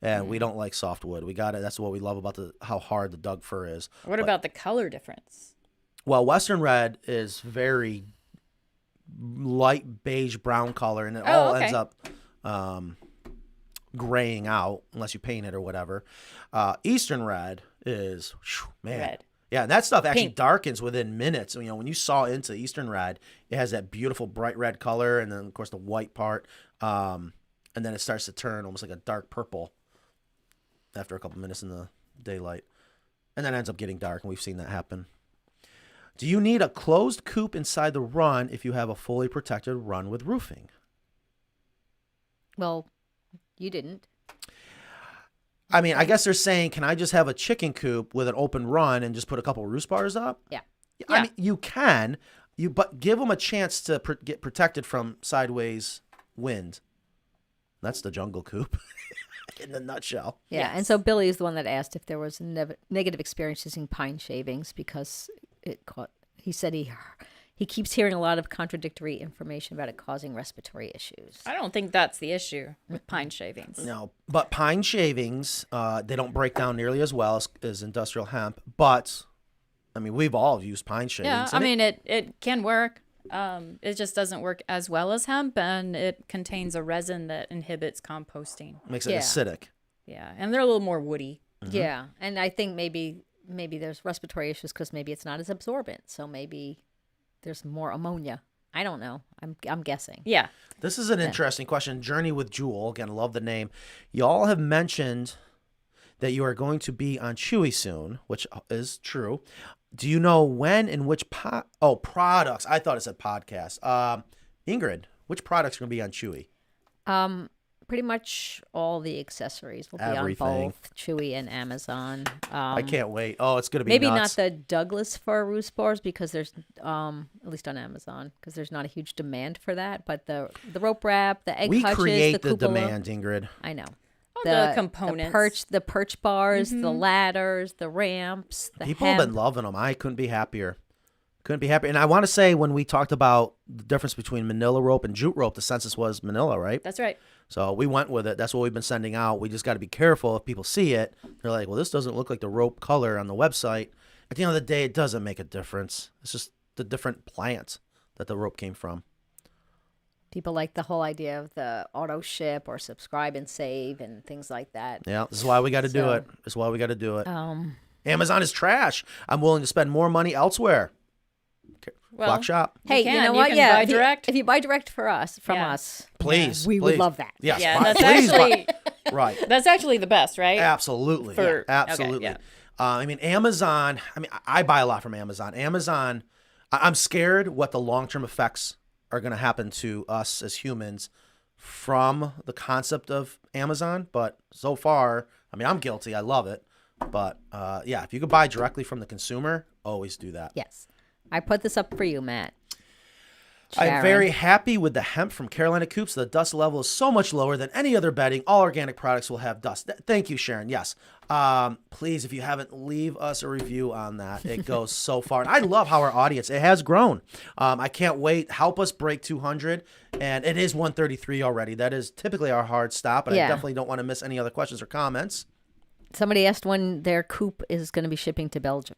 and we don't like softwood. We got it. That's what we love about how hard the Doug fir is. What about the color difference? Well, Western red is very light beige brown color, and it all ends up graying out unless you paint it or whatever. Eastern red is, red. Yeah, and that stuff actually darkens within minutes. You know, when you saw into Eastern red, it has that beautiful bright red color, and then of course the white part, and then it starts to turn almost like a dark purple after a couple minutes in the daylight, and then it ends up getting dark, and we've seen that happen. Do you need a closed coop inside the run if you have a fully protected run with roofing? Well, you didn't. I mean, I guess they're saying, can I just have a chicken coop with an open run and just put a couple of roost bars up? Yeah. I mean, you can, but give them a chance to get protected from sideways wind. That's the jungle coop in a nutshell. Yeah, and so Billy is the one that asked if there was negative experience using pine shavings because he said he keeps hearing a lot of contradictory information about it causing respiratory issues. I don't think that's the issue with pine shavings. No, but pine shavings, they don't break down nearly as well as industrial hemp. But, I mean, we've all used pine shavings. Yeah, I mean, it can work. It just doesn't work as well as hemp, and it contains a resin that inhibits composting. Makes it acidic. Yeah, and they're a little more woody. Yeah, and I think maybe there's respiratory issues because maybe it's not as absorbent. So maybe there's more ammonia. I don't know. I'm guessing. Yeah. This is an interesting question. Journey with Jewel. Again, love the name. Y'all have mentioned that you are going to be on Chewy soon, which is true. Do you know when and which products? I thought it said podcast. Ingrid, which products are going to be on Chewy? Pretty much all the accessories will be on both Chewy and Amazon. I can't wait. Oh, it's going to be maybe nuts. not the Douglas fir roost bars because there's at least on Amazon because there's not a huge demand for that. But the rope wrap, the egg hutches, create the demand, Ingrid. I know. The components, the perch bars, the ladders, the ramps. People have been loving them. I couldn't be happier. And I want to say when we talked about the difference between manila rope and jute rope, the census was manila, right? That's right. So we went with it. That's what we've been sending out. We just got to be careful if people see it. They're like, well, this doesn't look like the rope color on the website. At the end of the day, it doesn't make a difference. It's just the different plant that the rope came from. People like the whole idea of the auto ship or subscribe and save and things like that. Yeah, this is why we got to do it. This is why we got to do it. Amazon is trash. I'm willing to spend more money elsewhere. Flock shop. Hey, you know what? Yeah, if you buy direct from us, please, we would love that. Yes, yeah, that's actually right. That's actually the best, right? Absolutely, absolutely. Okay, yeah. I mean, Amazon. I mean, I buy a lot from Amazon. Amazon. I'm scared what the long-term effects are going to happen to us as humans from the concept of Amazon. But so far, I mean, I'm guilty. I love it. But yeah, if you could buy directly from the consumer, always do that. Yes. I put this up for you, Matt. I'm very happy with the hemp from Carolina Coops. The dust level is so much lower than any other bedding. All organic products will have dust. Thank you, Sharon. Yes. Please, if you haven't, leave us a review on that. It goes so far. And I love how our audience, it has grown. I can't wait. Help us break 200. And it is 133 already. That is typically our hard stop. And I definitely don't want to miss any other questions or comments. Somebody asked when their coop is going to be shipping to Belgium.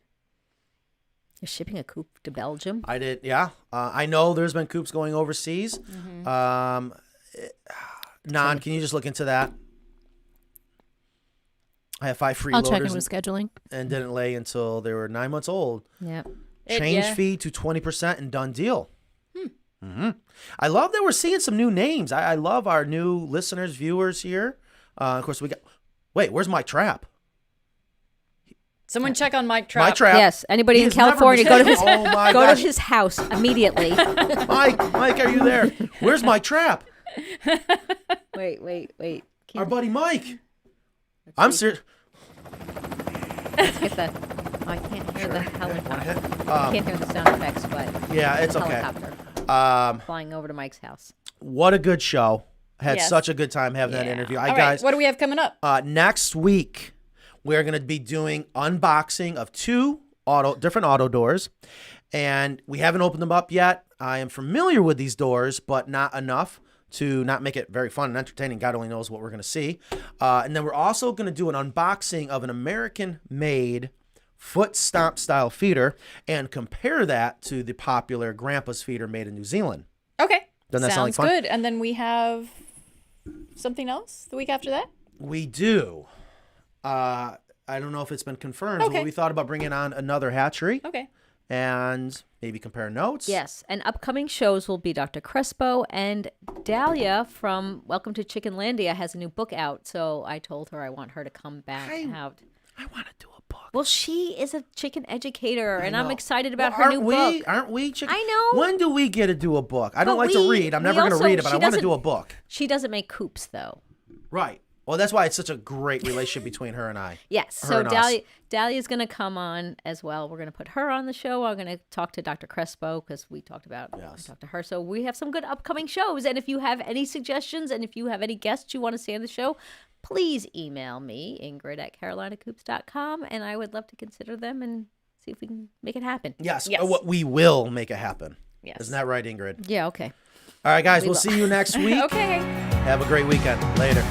You're shipping a coop to Belgium? I did, yeah. I know there's been coops going overseas. Nan, can you just look into that? I have 5 freeloaders. I'll check in with scheduling. And didn't lay until they were 9 months old. Yeah. Change fee to 20% and done deal. I love that we're seeing some new names. I love our new listeners, viewers here. Of course, we got Wait, where's Mike Trapp? Someone check on Mike Trapp. Mike Trapp. Yes. Anybody He in has never California, go to his Oh my go gosh. to his house immediately. Mike, are you there? Where's Mike Trapp? Wait. Our buddy Mike. I'm serious. Let's get that. Oh, I can't hear the helicopter. I can't hear the sound effects, but Yeah, it's okay. helicopter flying over to Mike's house. What a good show. Had Yes. such a good time having that interview. All right, Guys, what do we have coming up? next week, we're going to be doing unboxing of 2 different auto doors. And we haven't opened them up yet. I am familiar with these doors, but not enough to not make it very fun and entertaining. God only knows what we're going to see. And then we're also going to do an unboxing of an American-made foot stomp style feeder and compare that to the popular Grandpa's feeder made in New Zealand. Okay. Doesn't that sound like Sounds fun? good. And then we have something else the week after that? We do. I don't know if it's been confirmed, Okay. but we thought about bringing on another hatchery Okay. and maybe compare notes. Yes, and upcoming shows will be Dr. Crespo, and Dahlia from Welcome to Chickenlandia has a new book out, so I told her I want her to come back out. I want to do a book. Well, she is a chicken educator, and I'm know. excited about Well, her new book. Aren't we? Chicken? I know. When do we get to do a book? I don't But like to we- read. I'm we never going to also- read it, but she I want to doesn't- do a book. She doesn't make coops, though. Right. Well, that's why it's such a great relationship between her and I. Yes, Her so and us. Dahlia's going to come on as well. We're going to put her on the show. I'm going to talk to Dr. Crespo because we talked about I talked to her. So we have some good upcoming shows. And if you have any suggestions and if you have any guests you want to see on the show, please email me, Ingrid at carolinacoops.com, and I would love to consider them and see if we can make it happen. Yes. Yes. We will make it happen. Yes. Isn't that right, Ingrid? Yeah, okay. All right, guys. We We'll will. see you next week. Okay. Have a great weekend. Later.